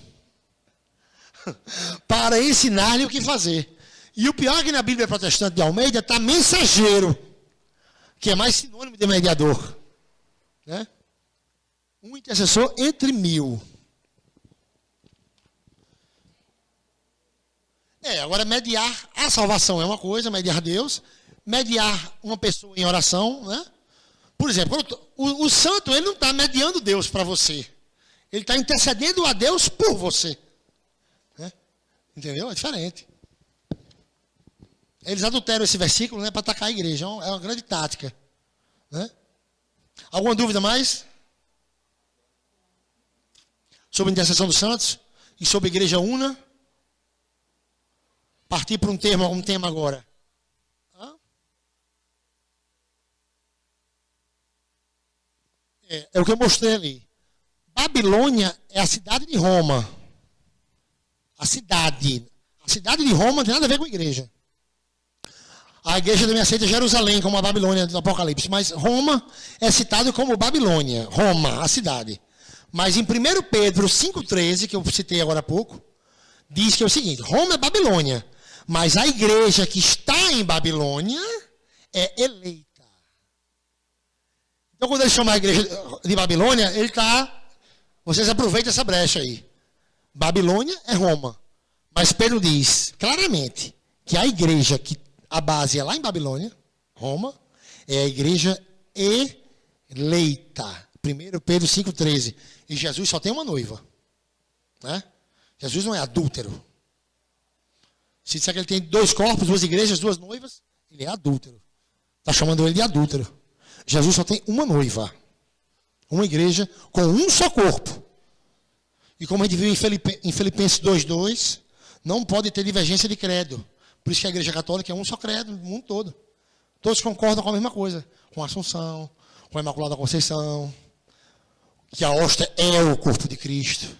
para ensinar-lhe o que fazer. E o pior é que na Bíblia Protestante de Almeida está mensageiro, que é mais sinônimo de mediador. Né? Um intercessor entre 1000. Agora mediar a salvação é uma coisa, mediar Deus, mediar uma pessoa em oração, né? Por exemplo, o santo, ele não está mediando Deus para você. Ele está intercedendo a Deus por você. Né? Entendeu? É diferente. Eles adulteram esse versículo, né, para atacar a igreja. É uma grande tática. Né? Alguma dúvida mais? Sobre a intercessão dos santos? E sobre a igreja una? partir para um tema agora. É o que eu mostrei ali. Babilônia é a cidade de Roma. A cidade de Roma não tem nada a ver com a igreja. A igreja também aceita Jerusalém como a Babilônia do Apocalipse, mas Roma é citado como Babilônia. Roma, a cidade. Mas em 1 Pedro 5,13, que eu citei agora há pouco, diz que é o seguinte: Roma é Babilônia, mas a igreja que está em Babilônia é eleita. Então, quando ele chama a igreja de Babilônia, ele está... Vocês aproveitam essa brecha aí. Babilônia é Roma. Mas Pedro diz claramente que a igreja, que a base é lá em Babilônia, Roma, é a igreja eleita. 1 Pedro 5,13. E Jesus só tem uma noiva. Né? Jesus não é adúltero. Se disser que ele tem 2 corpos, 2 igrejas, 2 noivas, ele é adúltero. Está chamando ele de adúltero. Jesus só tem uma noiva. Uma igreja com um só corpo. E como a gente viu em Filipenses 2,2, não pode ter divergência de credo. Por isso que a igreja católica é um só credo no mundo todo. Todos concordam com a mesma coisa. Com a Assunção, com a Imaculada Conceição, que a hóstia é o corpo de Cristo.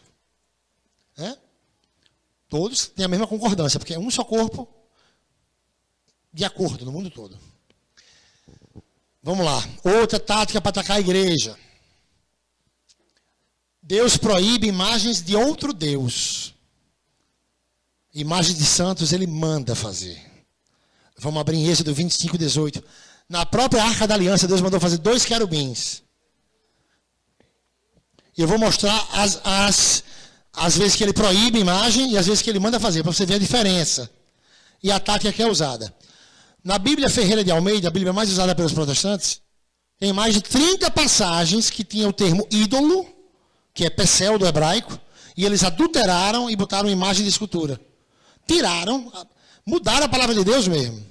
Todos têm a mesma concordância, porque é um só corpo de acordo no mundo todo. Vamos lá. Outra tática para atacar a igreja. Deus proíbe imagens de outro Deus. Imagens de santos ele manda fazer. Vamos abrir em Êxodo 25:18. Na própria Arca da Aliança, Deus mandou fazer 2 querubins. E eu vou mostrar as vezes que ele proíbe imagem e as vezes que ele manda fazer, para você ver a diferença. E a tática que é usada. Na Bíblia Ferreira de Almeida, a Bíblia mais usada pelos protestantes, tem mais de 30 passagens que tinham o termo ídolo, que é Pecel do hebraico, e eles adulteraram e botaram imagem de escultura. Tiraram, mudaram a palavra de Deus mesmo.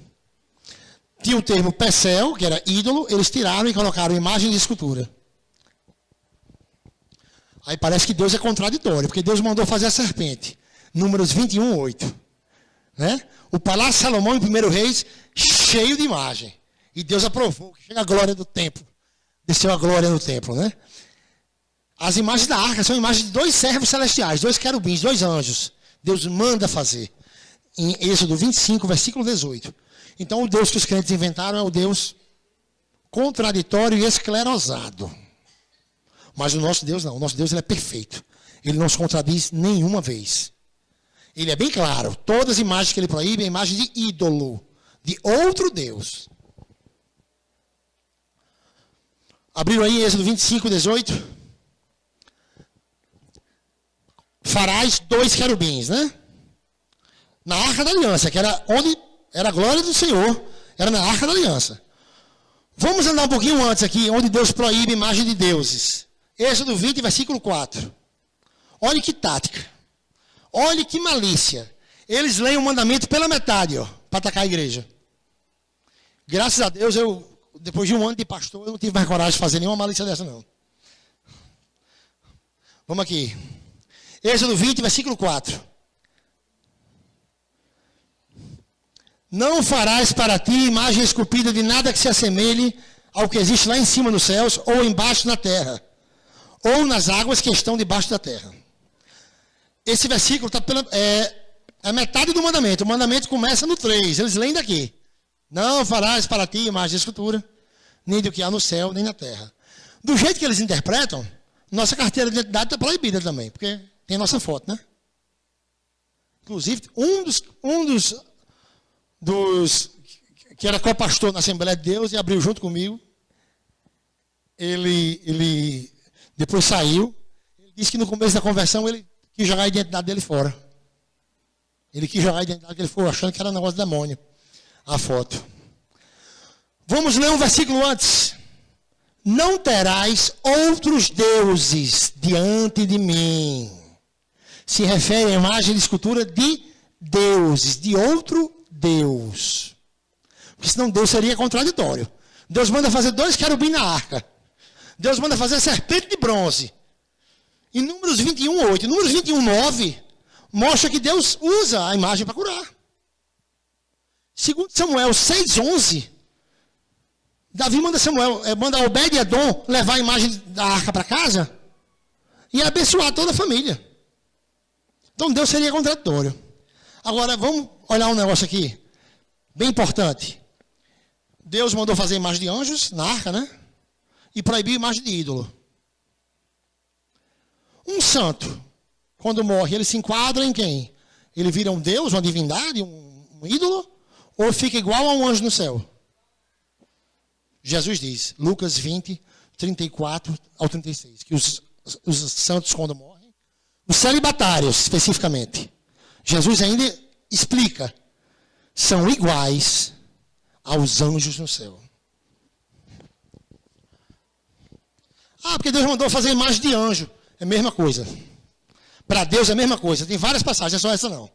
Tinha o termo Pecel, que era ídolo, eles tiraram e colocaram imagem de escultura. Aí parece que Deus é contraditório, porque Deus mandou fazer a serpente. Números 21:8. Né? O Palácio Salomão em 1 Reis, cheio de imagem. E Deus aprovou que chega a glória do templo. Desceu a glória no templo, né? As imagens da arca são imagens de 2 servos celestiais, 2 querubins, 2 anjos. Deus manda fazer. Em Êxodo 25, versículo 18. Então, o Deus que os crentes inventaram é o Deus contraditório e esclerosado. Mas o nosso Deus não. O nosso Deus ele é perfeito. Ele não se contradiz nenhuma vez. Ele é bem claro. Todas as imagens que ele proíbe é imagem de ídolo, de outro Deus. Abriram aí Êxodo 25:18. Farás 2 querubins, né? Na Arca da Aliança, que era onde era a glória do Senhor, era na Arca da Aliança. Vamos andar um pouquinho antes aqui, onde Deus proíbe imagem de deuses. Êxodo 20, versículo 4. Olha que tática. Olha que malícia. Eles leem o mandamento pela metade, para atacar a igreja. Graças a Deus, depois de um ano de pastor, eu não tive mais coragem de fazer nenhuma malícia dessa, não. Vamos aqui. Êxodo 20, versículo 4. Não farás para ti imagem esculpida de nada que se assemelhe ao que existe lá em cima nos céus, ou embaixo na terra, ou nas águas que estão debaixo da terra. Esse versículo está a metade do mandamento. O mandamento começa no 3. Eles leem daqui. Não farás para ti imagem de escultura, nem do que há no céu, nem na terra. Do jeito que eles interpretam, nossa carteira de identidade está proibida também, porque tem a nossa foto, né? Inclusive, um dos que era co-pastor na Assembleia de Deus e abriu junto comigo, ele depois saiu. Ele disse que no começo da conversão ele quis jogar a identidade dele fora. Ele quis jogar a identidade dele fora, achando que era um negócio de demônio. A foto. Vamos ler um versículo antes. Não terás outros deuses diante de mim. Se refere à imagem de escultura de deuses, de outro Deus. Porque senão Deus seria contraditório. Deus manda fazer 2 querubins na arca. Deus manda fazer a serpente de bronze. Em Números 21:8, Números 21:9, mostra que Deus usa a imagem para curar. Segundo Samuel 6:11, Davi manda Obed-Edom levar a imagem da arca para casa e abençoar toda a família. Então Deus seria contraditório. Agora vamos olhar um negócio aqui, bem importante. Deus mandou fazer imagem de anjos na arca, né? E proibiu imagem de ídolo. Um santo, quando morre, ele se enquadra em quem? Ele vira um Deus, uma divindade, um ídolo? Ou fica igual a um anjo no céu? Jesus diz, Lucas 20, 34 ao 36, que os santos, quando morrem, os celibatários, especificamente, Jesus ainda explica, são iguais aos anjos no céu. Ah, porque Deus mandou fazer imagem de anjo. É a mesma coisa. Para Deus é a mesma coisa. Tem várias passagens, é só essa não.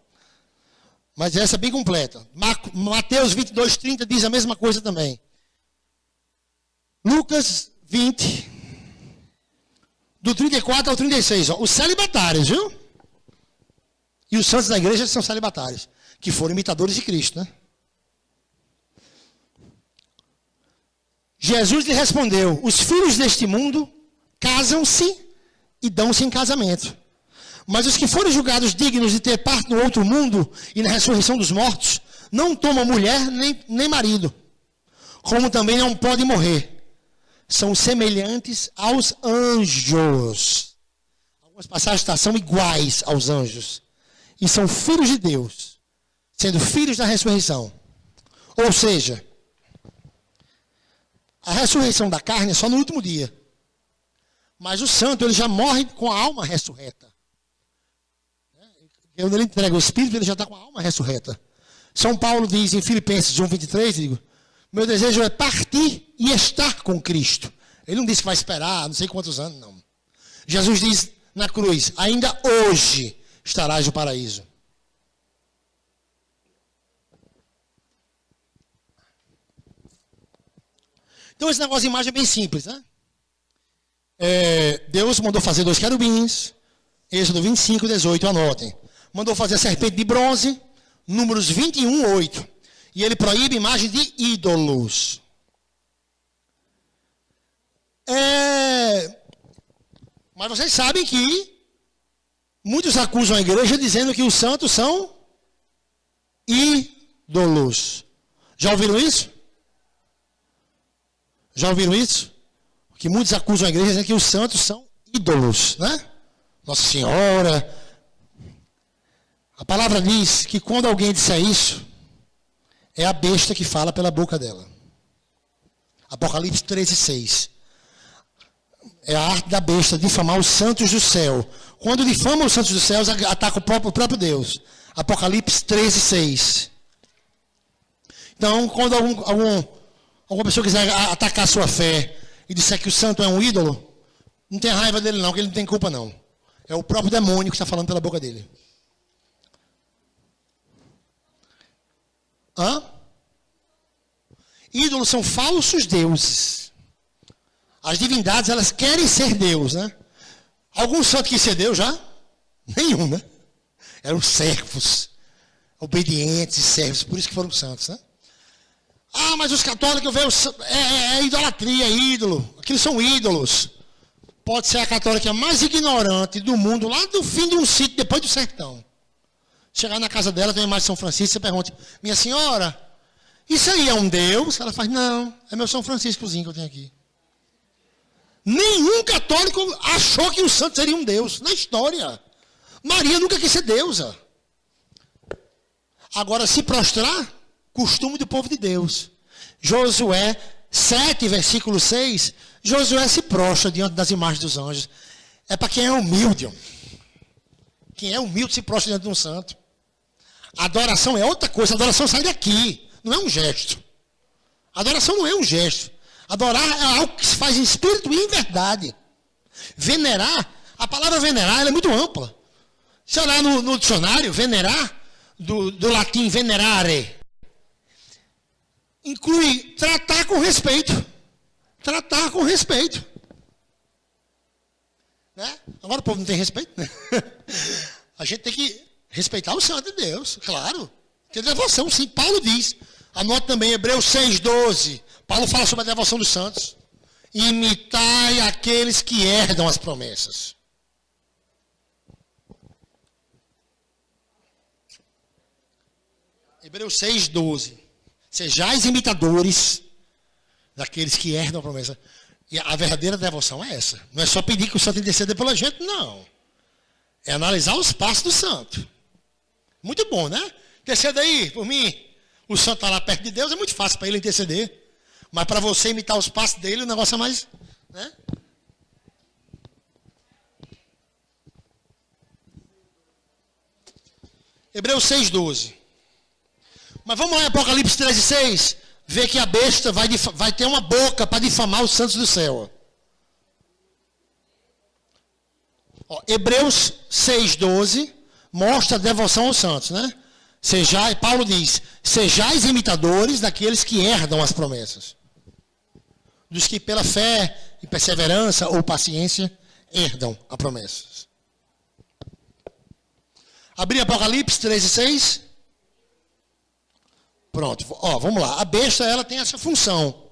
Mas essa é bem completa. Mateus 22, 30 diz a mesma coisa também. Lucas 20, do 34 ao 36. Ó, os celibatários, viu? E os santos da igreja são celibatários, que foram imitadores de Cristo, né? Jesus lhe respondeu, os filhos deste mundo casam-se e dão-se em casamento. Mas os que forem julgados dignos de ter parte no outro mundo e na ressurreição dos mortos, não tomam mulher nem marido, como também não podem morrer. São semelhantes aos anjos. Algumas passagens são iguais aos anjos. E são filhos de Deus, sendo filhos da ressurreição. Ou seja, a ressurreição da carne é só no último dia. Mas o santo, ele já morre com a alma ressurreta. Quando ele entrega o Espírito, ele já está com a alma ressurreta. São Paulo diz em Filipenses 1:23, meu desejo é partir e estar com Cristo. Ele não disse que vai esperar não sei quantos anos, não. Jesus diz na cruz, ainda hoje estarás no paraíso. Então esse negócio de imagem é bem simples, né? Deus mandou fazer 2 querubins, Êxodo 25, 18, anotem. Mandou fazer a serpente de bronze, Números 21, 8. E ele proíbe imagem de ídolos. Mas vocês sabem que muitos acusam a igreja dizendo que os santos são ídolos. Já ouviram isso? Já ouviram isso? Que muitos acusam a igreja dizendo que os santos são ídolos, né? Nossa Senhora. A palavra diz que quando alguém disser isso, é a besta que fala pela boca dela. Apocalipse 13, 6. É a arte da besta difamar os santos do céu. Quando difama os santos dos céus, ataca o próprio Deus. Apocalipse 13, 6. Então, quando alguma pessoa quiser atacar a sua fé e disser que o santo é um ídolo, não tem raiva dele não, que ele não tem culpa não. É o próprio demônio que está falando pela boca dele. Ídolos são falsos deuses. As divindades, elas querem ser Deus, né? Algum santo quis ser Deus já? Nenhum, né? Eram servos, obedientes e servos, por isso que foram santos, né? Ah, mas os católicos veem idolatria, é ídolo. Aqueles são ídolos. Pode ser a católica mais ignorante do mundo, lá do fim de um sítio, depois do sertão. Chegar na casa dela, tem uma imagem de São Francisco, você pergunta, minha senhora, isso aí é um Deus? Ela faz, não, é meu São Franciscozinho que eu tenho aqui. Nenhum católico achou que o santo seria um Deus, na história. Maria nunca quis ser deusa. Agora, se prostrar, costume do povo de Deus. Josué 7, versículo 6, Josué se prostra diante das imagens dos anjos. É para quem é humilde. Quem é humilde se prostra diante de um santo. Adoração é outra coisa. Adoração sai daqui. Não é um gesto. Adoração não é um gesto. Adorar é algo que se faz em espírito e em verdade. Venerar, a palavra venerar ela é muito ampla. Se olhar no dicionário, venerar, do latim venerare, inclui tratar com respeito. Tratar com respeito. Né? Agora o povo não tem respeito, né? A gente tem que respeitar o santo de Deus, claro. Ter devoção, sim. Paulo diz, Anote também Hebreus 6,12. Paulo fala sobre a devoção dos santos. Imitai aqueles que herdam as promessas. Hebreus 6,12. Sejais imitadores daqueles que herdam a promessa. E a verdadeira devoção é essa. Não é só pedir que o santo interceda pela gente, não. É analisar os passos do santo. Muito bom, né? Interceda aí por mim. O santo está lá perto de Deus, é muito fácil para ele interceder. Mas para você imitar os passos dele, o negócio é mais... né? Hebreus 6,12. Mas vamos lá em Apocalipse 13,6. Ver que a besta vai ter uma boca para difamar os santos do céu. Ó, Hebreus 6,12 mostra a devoção aos santos, né? Paulo diz, sejais imitadores daqueles que herdam as promessas. Dos que pela fé e perseverança ou paciência herdam as promessas. Abrir Apocalipse 13,6. Pronto, ó, vamos lá. A besta, ela tem essa função.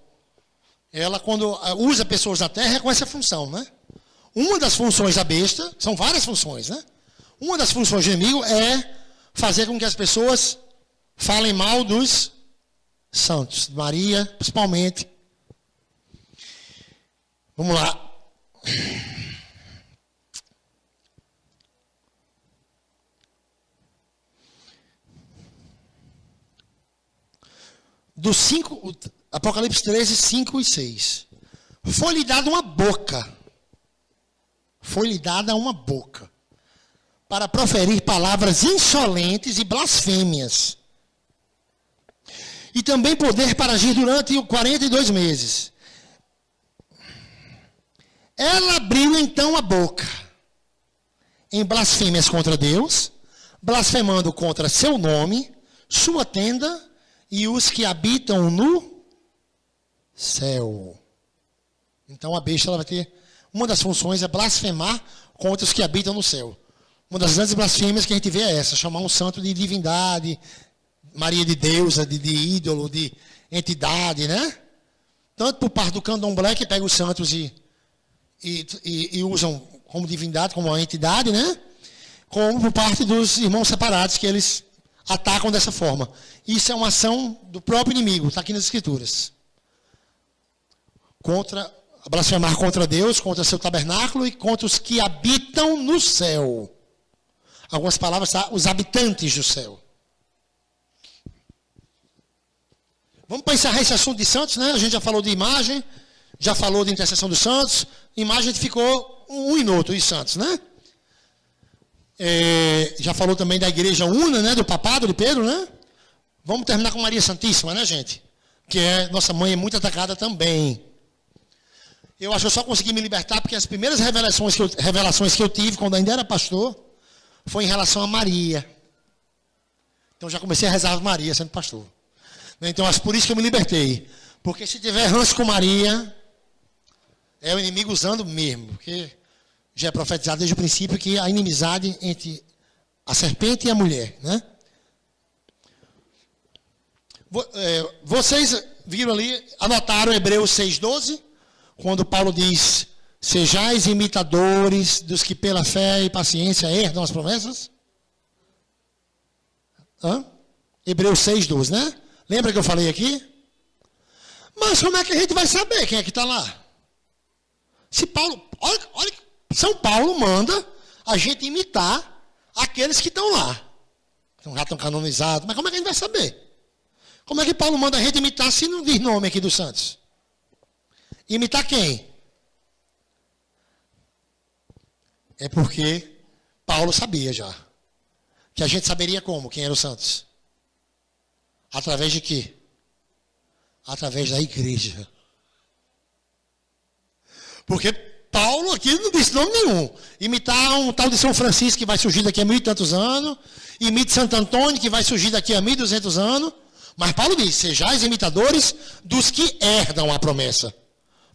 Ela, quando usa pessoas na terra, é com essa função, né? Uma das funções da besta, são várias funções, né? Uma das funções do inimigo é fazer com que as pessoas falem mal dos santos, de Maria, principalmente. Vamos lá. Apocalipse 13, 5 e 6. Foi-lhe dada uma boca. Foi-lhe dada uma boca para proferir palavras insolentes e blasfêmias. E também poder para agir durante 42 meses. Ela abriu então a boca em blasfêmias contra Deus, blasfemando contra seu nome, sua tenda e os que habitam no céu. Então a besta ela vai ter, uma das funções é blasfemar contra os que habitam no céu. Uma das grandes blasfêmias que a gente vê é essa, chamar um santo de divindade, Maria de deusa, de ídolo, de entidade, né? Tanto por parte do candomblé, que pega os santos e usam como divindade, como uma entidade, né? Como por parte dos irmãos separados, que eles atacam dessa forma. Isso é uma ação do próprio inimigo, está aqui nas Escrituras. Blasfemar contra Deus, contra seu tabernáculo e contra os que habitam no céu. Algumas palavras, tá? Os habitantes do céu. Vamos para encerrar esse assunto de santos, né? A gente já falou de imagem, já falou de intercessão dos santos. Imagem a gente ficou um minuto, os santos, né? Já falou também da igreja una, né? Do papado de Pedro, né? Vamos terminar com Maria Santíssima, né, gente? Que nossa mãe é muito atacada também. Eu acho que eu só consegui me libertar porque as primeiras revelações que eu tive quando ainda era pastor foi em relação a Maria. Então já comecei a rezar a Maria sendo pastor. Então acho por isso que eu me libertei. Porque se tiver ranço com Maria, é o inimigo usando mesmo. Porque já é profetizado desde o princípio que a inimizade entre a serpente e a mulher, né? Vocês viram ali, anotaram Hebreus 6,12, quando Paulo diz, sejais imitadores dos que pela fé e paciência herdam as promessas? Hebreus 6,12, né? Lembra que eu falei aqui? Mas como é que a gente vai saber quem é que está lá? Se Paulo, olha, São Paulo manda a gente imitar aqueles que estão lá. Então, já estão canonizados, mas como é que a gente vai saber? Como é que Paulo manda a gente imitar se não diz nome aqui dos santos? Imitar quem? É porque Paulo sabia já. Que a gente saberia como, quem eram os santos. Através de quê? Através da igreja. Porque Paulo aqui não disse nome nenhum. Imitar um tal de São Francisco que vai surgir daqui a 1000 e tantos anos. Imite Santo Antônio que vai surgir daqui a 1200 anos. Mas Paulo diz, sejais imitadores dos que herdam a promessa.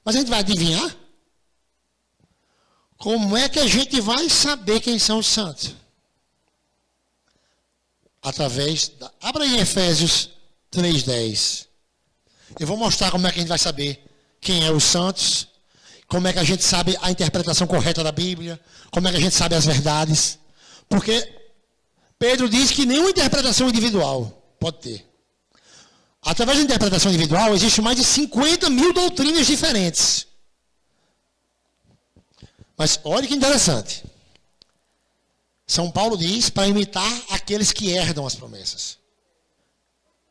Mas a gente vai adivinhar? Como é que a gente vai saber quem são os santos? Abra aí Efésios 3:10. Eu vou mostrar como é que a gente vai saber quem é os santos, como é que a gente sabe a interpretação correta da Bíblia, como é que a gente sabe as verdades. Porque Pedro diz que nenhuma interpretação individual pode ter. Através da interpretação individual, existe mais de 50 mil doutrinas diferentes. Mas olha que interessante. São Paulo diz para imitar aqueles que herdam as promessas.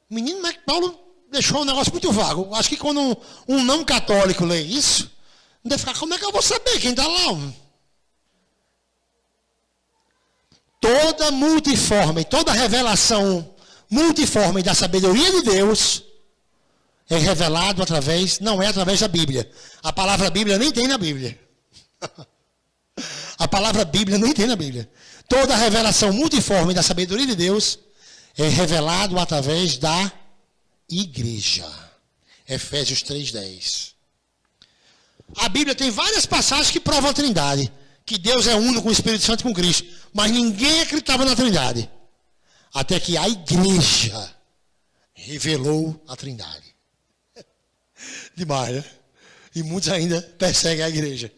Menino, mas Paulo deixou um negócio muito vago. Acho que quando um não católico lê isso, deve ficar, como é que eu vou saber quem está lá? Toda multiforme, toda revelação multiforme da sabedoria de Deus é revelado através, não é através da Bíblia. A palavra Bíblia nem tem na Bíblia. A palavra Bíblia nem tem na Bíblia. Toda revelação multiforme da sabedoria de Deus é revelado através da igreja. Efésios 3:10. A Bíblia tem várias passagens que provam a Trindade, que Deus é uno com o Espírito Santo e com Cristo, mas ninguém acreditava na Trindade. Até que a igreja revelou a Trindade. Demais, né? E muitos ainda perseguem a igreja.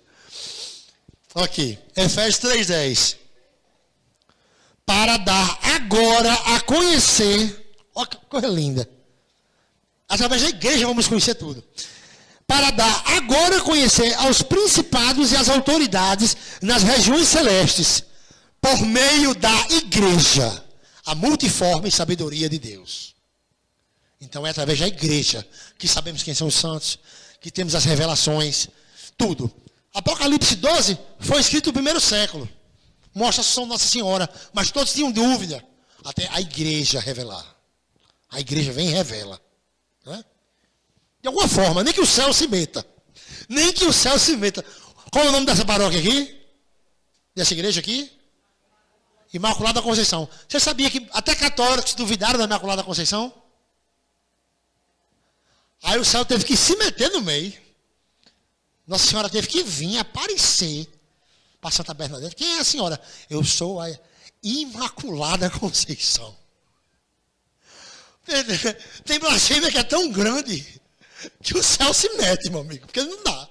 Ok, Efésios 3:10. Para dar agora a conhecer, olha que coisa linda. Através da igreja vamos conhecer tudo. Para dar agora a conhecer aos principados e às autoridades nas regiões celestes, por meio da igreja, a multiforme sabedoria de Deus. Então é através da igreja que sabemos quem são os santos, que temos as revelações, tudo. Apocalipse 12 foi escrito no primeiro século. Mostra a Assunção de Nossa Senhora, mas todos tinham dúvida, até a igreja revelar. A igreja vem e revela. Né? De alguma forma, nem que o céu se meta. Nem que o céu se meta. Qual é o nome dessa paróquia aqui? Dessa igreja aqui? Imaculada Conceição. Você sabia que até católicos duvidaram da Imaculada Conceição? Aí o céu teve que se meter no meio. Nossa Senhora teve que vir aparecer para Santa Bernadette. Quem é a senhora? Eu sou a Imaculada Conceição. Tem blasfêmia que é tão grande que o céu se mete, meu amigo. Porque não dá.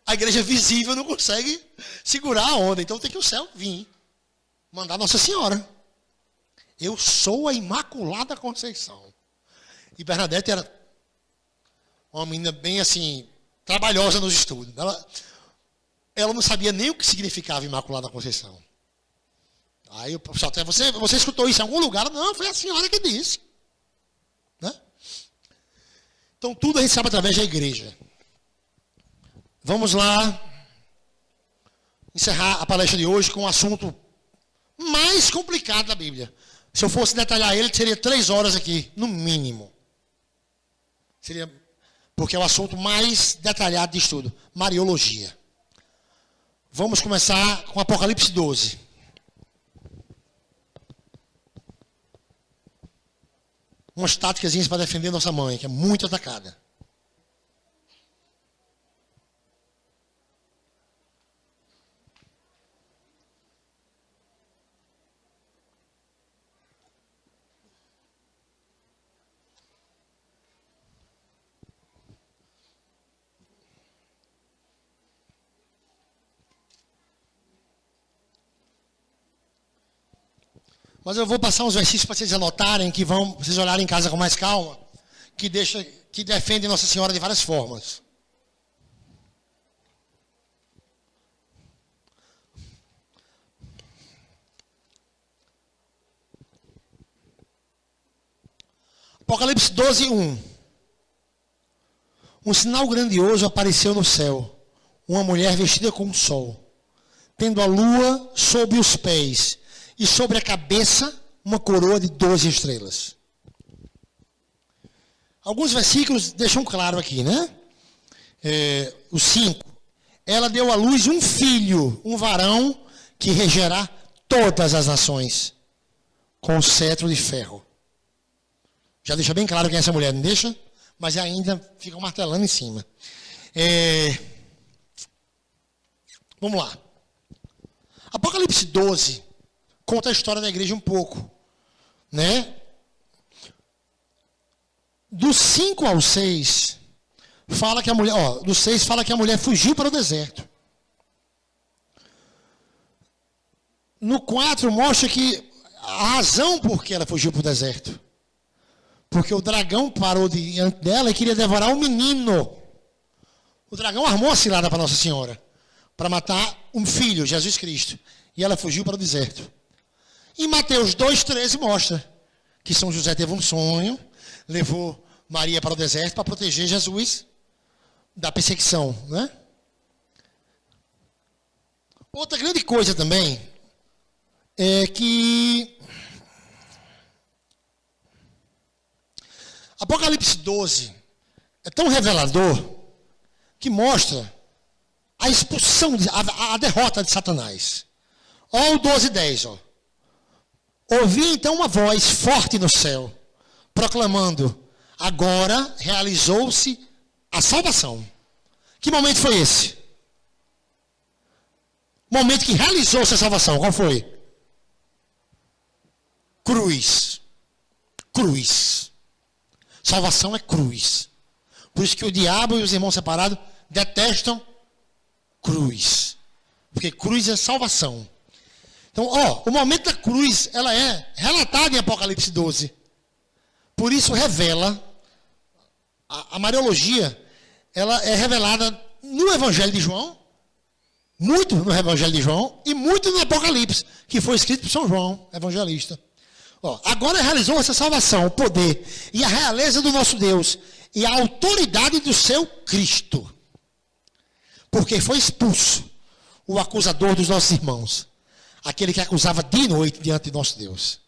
A igreja visível não consegue segurar a onda. Então tem que o céu vir. Mandar Nossa Senhora. Eu sou a Imaculada Conceição. E Bernadette era uma menina bem assim, trabalhosa nos estudos. Ela não sabia nem o que significava Imaculada Conceição. Aí o pessoal até, você escutou isso em algum lugar? Não, foi a senhora que disse. Né? Então tudo a gente sabe através da igreja. Vamos lá encerrar a palestra de hoje com um assunto mais complicado da Bíblia. Se eu fosse detalhar ele, seria 3 horas aqui, no mínimo. Seria, porque é o assunto mais detalhado de estudo. Mariologia. Vamos começar com Apocalipse 12. Umas táticas para defender nossa mãe, que é muito atacada. Mas eu vou passar uns versículos para vocês anotarem, que vão, vocês olharem em casa com mais calma, que defendem Nossa Senhora de várias formas. Apocalipse 12:1. Um sinal grandioso apareceu no céu, uma mulher vestida com o sol, tendo a lua sob os pés, e sobre a cabeça, uma coroa de 12 estrelas. Alguns versículos deixam claro aqui, né? O 5. Ela deu à luz um filho, um varão, que regerá todas as nações, com cetro de ferro. Já deixa bem claro quem é essa mulher, não deixa? Mas ainda fica martelando em cima. Vamos lá. Apocalipse 12 conta a história da igreja um pouco, né? Do 5 ao 6, fala que a mulher, do 6 fala que a mulher fugiu para o deserto. No 4 mostra que a razão por que ela fugiu para o deserto. Porque o dragão parou diante dela e queria devorar o menino. O dragão armou a cilada para Nossa Senhora, para matar um filho, Jesus Cristo. E ela fugiu para o deserto. Em Mateus 2,13 mostra que São José teve um sonho, levou Maria para o deserto para proteger Jesus da perseguição, né? Outra grande coisa também é que Apocalipse 12 é tão revelador que mostra a expulsão, a derrota de Satanás. Olha o 12:10, ó. Ouvi então uma voz forte no céu, proclamando: agora realizou-se a salvação. Que momento foi esse? Momento que realizou-se a salvação. Qual foi? Cruz. Cruz. Salvação é cruz. Por isso que o diabo e os irmãos separados detestam cruz. Porque cruz é salvação. Então, o momento da cruz, ela é relatada em Apocalipse 12. Por isso revela, a Mariologia, ela é revelada no Evangelho de João, muito no Evangelho de João, e muito no Apocalipse, que foi escrito por São João, evangelista. Agora realizou essa salvação, o poder e a realeza do nosso Deus, e a autoridade do seu Cristo. Porque foi expulso o acusador dos nossos irmãos. Aquele que acusava dia e noite diante de nosso Deus.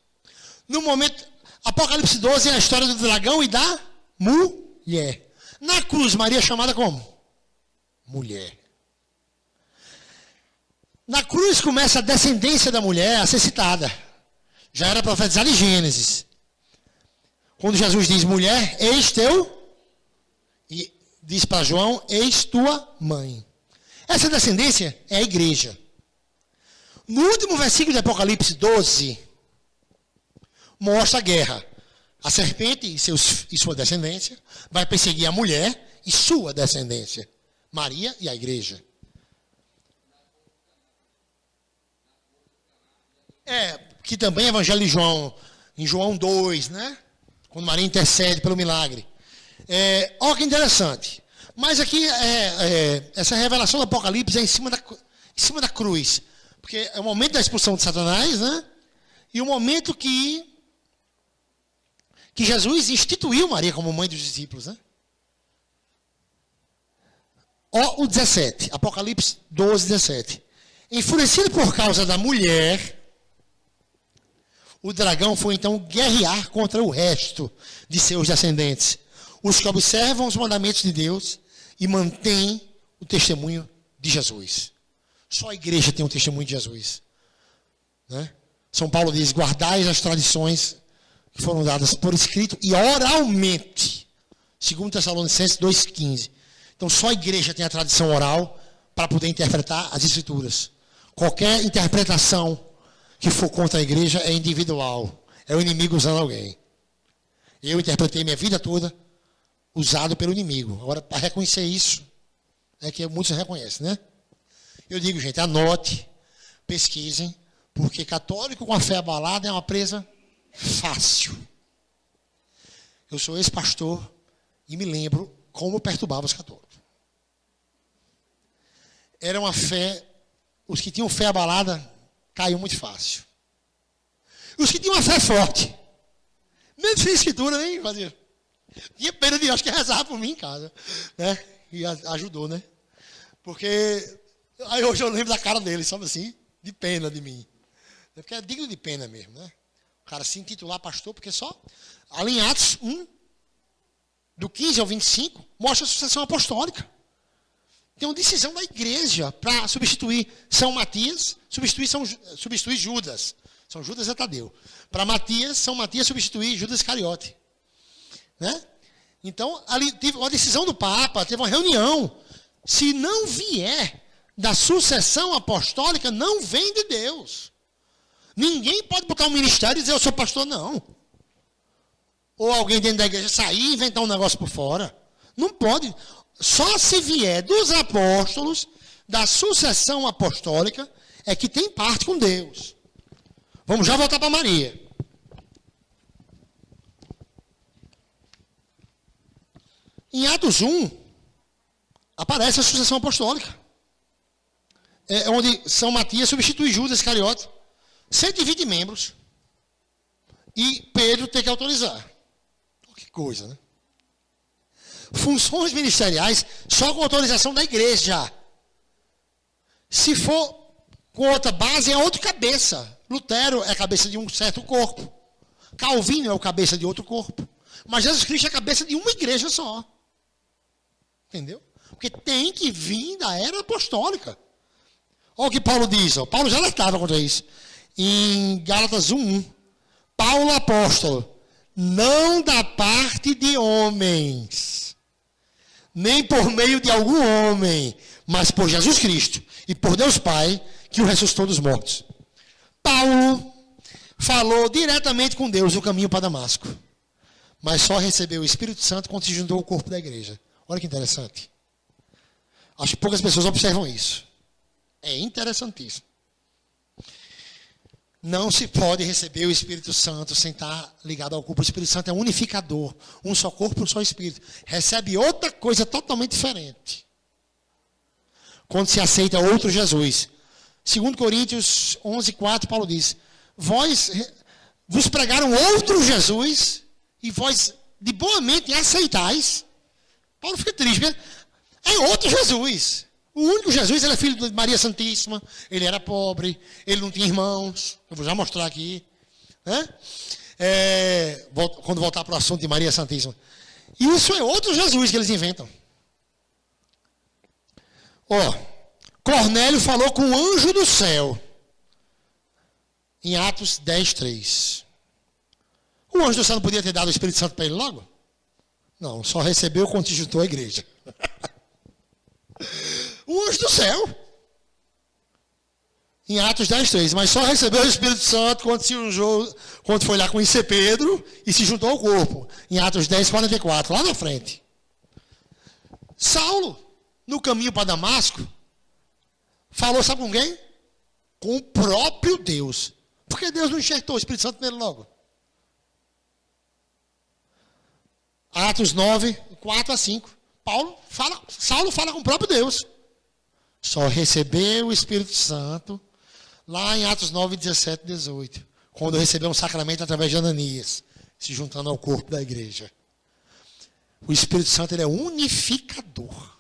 No momento, Apocalipse 12 é a história do dragão e da mulher. Na cruz, Maria é chamada como? Mulher. Na cruz começa a descendência da mulher a ser citada. Já era profetizado em Gênesis. Quando Jesus diz, mulher, eis teu, e diz para João, eis tua mãe. Essa descendência é a igreja. No último versículo de Apocalipse 12, mostra a guerra. A serpente e sua descendência vai perseguir a mulher e sua descendência. Maria e a igreja. Que também é Evangelho de João, em João 2, né? Quando Maria intercede pelo milagre. Olha que interessante. Mas aqui, essa revelação do Apocalipse é em cima da cruz. Porque é o momento da expulsão de Satanás, né? E o momento que Jesus instituiu Maria como mãe dos discípulos, né? O 17, Apocalipse 12, 17. Enfurecido por causa da mulher, o dragão foi então guerrear contra o resto de seus descendentes, os que observam os mandamentos de Deus e mantêm o testemunho de Jesus. Só a igreja tem um testemunho de Jesus. Né? São Paulo diz, guardai as tradições que foram dadas por escrito e oralmente. 2 Tessalonicenses 2,15. Então só a igreja tem a tradição oral para poder interpretar as escrituras. Qualquer interpretação que for contra a igreja é individual. É o inimigo usando alguém. Eu interpretei minha vida toda usado pelo inimigo. Agora, para reconhecer isso, é que muitos reconhecem, né? Eu digo, gente, anote, pesquisem, porque católico com a fé abalada é uma presa fácil. Eu sou ex-pastor e me lembro como perturbava os católicos. Era uma fé, os que tinham fé abalada caiu muito fácil. Os que tinham uma fé forte, nem sem escritura, nem fazia. Tinha pena de Deus, acho que rezava por mim em casa, né? E ajudou, né? Porque aí hoje eu lembro da cara dele, sabe assim, de pena de mim. Porque é digno de pena mesmo, né? O cara se intitular pastor, porque só ali em Atos 1, do 15 ao 25, mostra a sucessão apostólica. Tem uma decisão da igreja para substituir São Matias, substituir Judas. São Judas e Tadeu. Para Matias, São Matias substituir Judas Iscariote. Né? Então, ali teve uma decisão do Papa, teve uma reunião. Se não vier da sucessão apostólica, não vem de Deus. Ninguém pode botar um ministério e dizer, eu sou pastor, não. ou alguém dentro da igreja sair e inventar um negócio por fora. Não pode. Só se vier dos apóstolos, da sucessão apostólica, é que tem parte com Deus. Vamos já voltar para Maria. Em Atos 1, aparece a sucessão apostólica. É onde São Matias substitui Judas Iscariote. 120 membros. E Pedro tem que autorizar. Que coisa, né? Funções ministeriais só com autorização da igreja. Se for com outra base, é outra cabeça. Lutero é a cabeça de um certo corpo. Calvino é o cabeça de outro corpo. Mas Jesus Cristo é a cabeça de uma igreja só. Entendeu? Porque tem que vir da era apostólica. Olha o que Paulo diz. Ó. Paulo já alertava contra isso. Em Gálatas 1:1. Paulo apóstolo. Não da parte de homens. Nem por meio de algum homem. Mas por Jesus Cristo. E por Deus Pai, que o ressuscitou dos mortos. Paulo falou diretamente com Deus no caminho para Damasco. Mas só recebeu o Espírito Santo quando se juntou ao corpo da igreja. Olha que interessante. Acho que poucas pessoas observam isso. É interessantíssimo. Não se pode receber o Espírito Santo sem estar ligado ao corpo. O Espírito Santo é unificador. Um só corpo, um só Espírito. Recebe outra coisa totalmente diferente. Quando se aceita outro Jesus. 2 Coríntios 11:4, Paulo diz: vos pregaram outro Jesus e vós de boa mente aceitais. Paulo fica triste, né? É outro Jesus. O único Jesus, ele é filho de Maria Santíssima. Ele era pobre, ele não tinha irmãos. Eu vou já mostrar aqui. Né? Quando voltar para o assunto de Maria Santíssima. Isso é outro Jesus que eles inventam. Cornélio falou com o anjo do céu. Em Atos 10:3. O anjo do céu não podia ter dado o Espírito Santo para ele logo? Não, só recebeu quando se juntou à igreja. O anjo do céu. Em Atos 10:3. Mas só recebeu o Espírito Santo quando foi lá conhecer Pedro e se juntou ao corpo. Em Atos 10:44, lá na frente. Saulo, no caminho para Damasco, falou, sabe com quem? Com o próprio Deus. Por que Deus não enxertou o Espírito Santo nele logo? Atos 9:4-5. Saulo fala com o próprio Deus. Só recebeu o Espírito Santo lá em Atos 9:17-18. Quando recebeu um sacramento através de Ananias, se juntando ao corpo da igreja. O Espírito Santo, ele é unificador.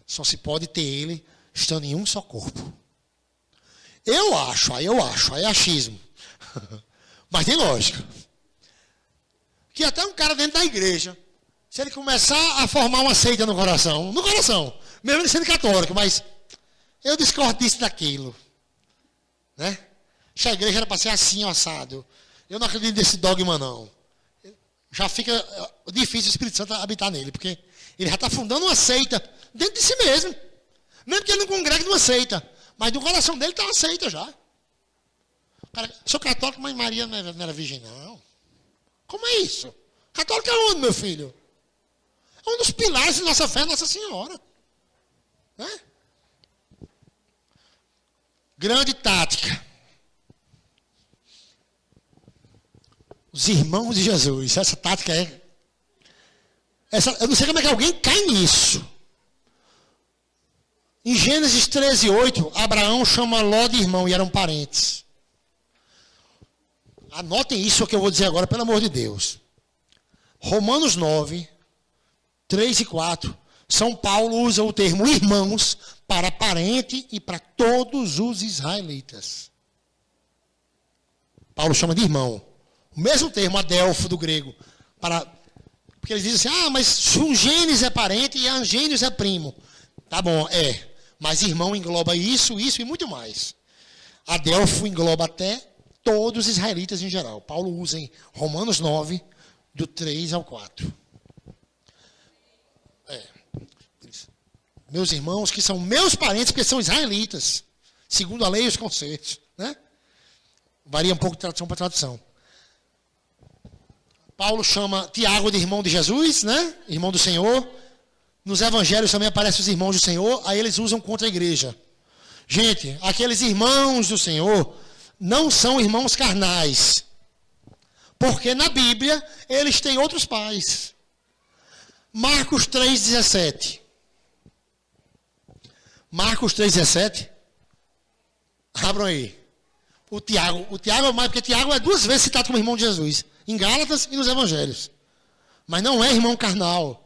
Só se pode ter ele estando em um só corpo. Eu acho, aí é achismo. Mas tem lógica. Que até um cara dentro da igreja, se ele começar a formar uma seita no coração, mesmo ele sendo católico, mas eu discordo disso daquilo. Né? Se a igreja era para ser assim, assado. Eu não acredito nesse dogma, não. Já fica difícil o Espírito Santo habitar nele, porque ele já está fundando uma seita dentro de si mesmo. Mesmo que ele não congregue numa seita. Mas no coração dele está uma seita já. Cara, sou católico, mas Maria não era virgem, não. Como é isso? Católico é onde, meu filho? É um dos pilares de nossa fé, Nossa Senhora. Né? Grande tática. Os irmãos de Jesus. Essa tática é... eu não sei como é que alguém cai nisso. Em Gênesis 13:8, Abraão chama Ló de irmão e eram parentes. Anotem isso que eu vou dizer agora, pelo amor de Deus. Romanos 9:3 e 4. São Paulo usa o termo irmãos para parente e para todos os israelitas. Paulo chama de irmão. O mesmo termo, adelfo do grego. Porque eles dizem assim, mas Sungênis é parente e Angênios é primo. Tá bom, é. Mas irmão engloba isso e muito mais. Adelfo engloba até todos os israelitas em geral. Paulo usa em Romanos 9, do 3 ao 4. Meus irmãos, que são meus parentes, porque são israelitas, segundo a lei e os conceitos. Né? Varia um pouco de tradução para tradução. Paulo chama Tiago de irmão de Jesus, né? Irmão do Senhor. Nos evangelhos também aparecem os irmãos do Senhor, aí eles usam contra a igreja. Gente, aqueles irmãos do Senhor não são irmãos carnais. Porque na Bíblia eles têm outros pais. Marcos 3,17. Marcos 3,17. Abram aí. O Tiago é mais, porque Tiago é 2 vezes citado como irmão de Jesus. Em Gálatas e nos evangelhos. Mas não é irmão carnal.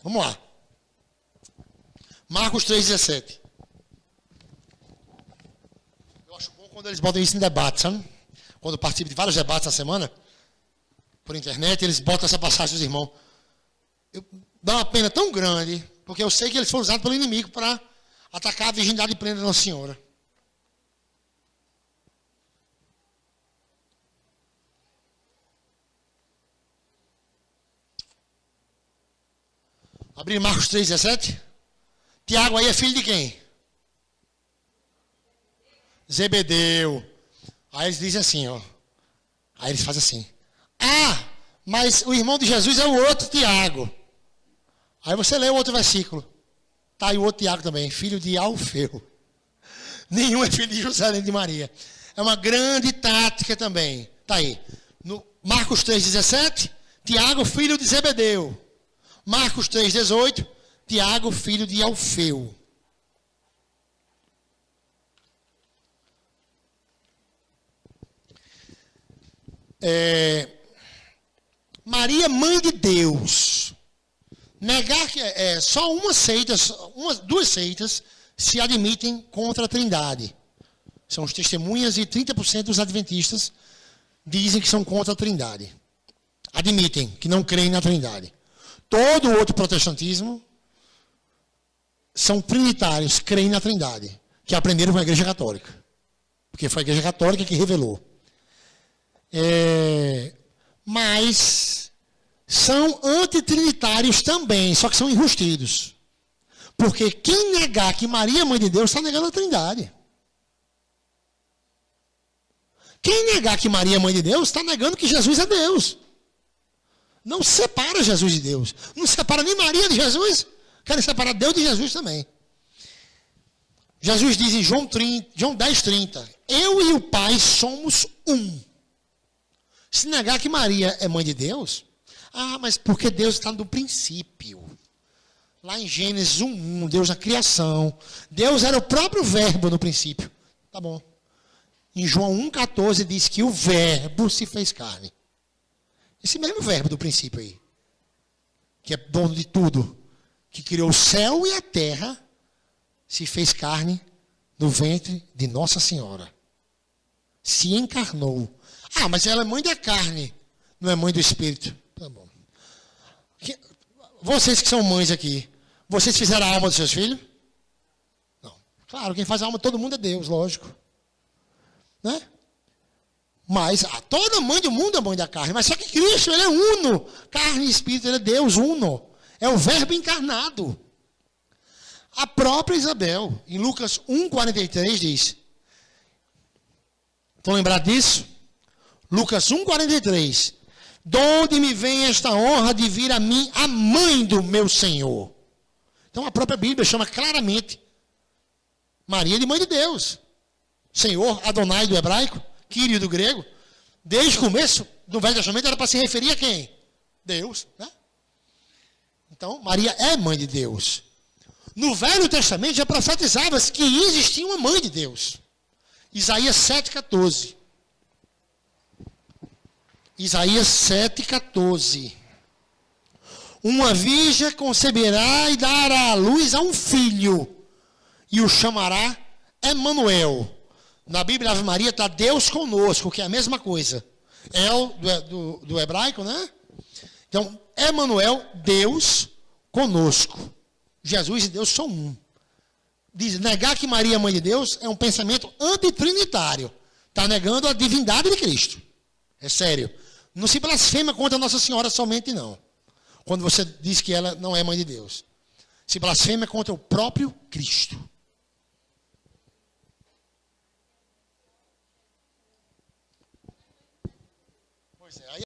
Vamos lá. Marcos 3,17. Eu acho bom quando eles botam isso em debate, sabe? Quando eu participo de vários debates na semana, por internet, eles botam essa passagem dos irmãos. Dá uma pena tão grande, porque eu sei que eles foram usados pelo inimigo para atacar a virgindade plena da Nossa Senhora. Abrir Marcos 3,17. Tiago aí é filho de quem? Zebedeu. Aí eles dizem assim, ó. Aí eles fazem assim. Ah, mas o irmão de Jesus é o outro Tiago. Aí você lê o outro versículo. Tá aí o outro Tiago também, filho de Alfeu. Nenhum é filho de José nem de Maria. É uma grande tática também. Tá aí. No Marcos 3,17, Tiago, filho de Zebedeu. Marcos 3,18, Tiago, filho de Alfeu. Maria, mãe de Deus. Negar que só duas seitas se admitem contra a Trindade. São as testemunhas e 30% dos adventistas dizem que são contra a Trindade. Admitem que não creem na Trindade. Todo o outro protestantismo são trinitários, creem na Trindade, que aprenderam com a Igreja Católica. Porque foi a Igreja Católica que revelou. Mas são antitrinitários também, só que são enrustidos. Porque quem negar que Maria é mãe de Deus está negando a Trindade. Quem negar que Maria é mãe de Deus está negando que Jesus é Deus. Não separa Jesus de Deus. Não separa nem Maria de Jesus. Querem separar Deus de Jesus também. Jesus diz em João 10,30. Eu e o Pai somos um. Se negar que Maria é mãe de Deus. Ah, mas porque Deus está no princípio. Lá em Gênesis 1:1, Deus na criação. Deus era o próprio verbo no princípio. Tá bom. Em João 1,14 diz que o verbo se fez carne. Esse mesmo verbo do princípio aí, que é dono de tudo, que criou o céu e a terra, se fez carne no ventre de Nossa Senhora. Se encarnou. Ah, mas ela é mãe da carne, não é mãe do espírito. Tá bom. Vocês que são mães aqui, vocês fizeram a alma dos seus filhos? Não. Claro, quem faz a alma de todo mundo é Deus, lógico. Né? Mas toda mãe do mundo é mãe da carne. Mas só que Cristo, ele é uno. Carne e espírito, ele é Deus uno. É o verbo encarnado. A própria Isabel, em Lucas 1,43 diz. Estão lembrados disso? Lucas 1,43. Donde me vem esta honra de vir a mim a mãe do meu Senhor? Então a própria Bíblia chama claramente Maria de mãe de Deus. Senhor, Adonai do hebraico. Kyrie do grego, desde o começo do Velho Testamento era para se referir a quem? Deus, né? Então, Maria é mãe de Deus. No Velho Testamento já profetizava que existia uma mãe de Deus. Isaías 7,14. Isaías 7,14. Uma virgem conceberá e dará à luz a um filho, e o chamará Emanuel. Na Bíblia, Ave Maria está Deus conosco, que é a mesma coisa. El, do hebraico, né? Então, Emanuel, Deus conosco. Jesus e Deus são um. Diz, negar que Maria é mãe de Deus é um pensamento antitrinitário. Está negando a divindade de Cristo. É sério. Não se blasfema contra Nossa Senhora somente, não. Quando você diz que ela não é mãe de Deus. Se blasfema contra o próprio Cristo. Pois é, aí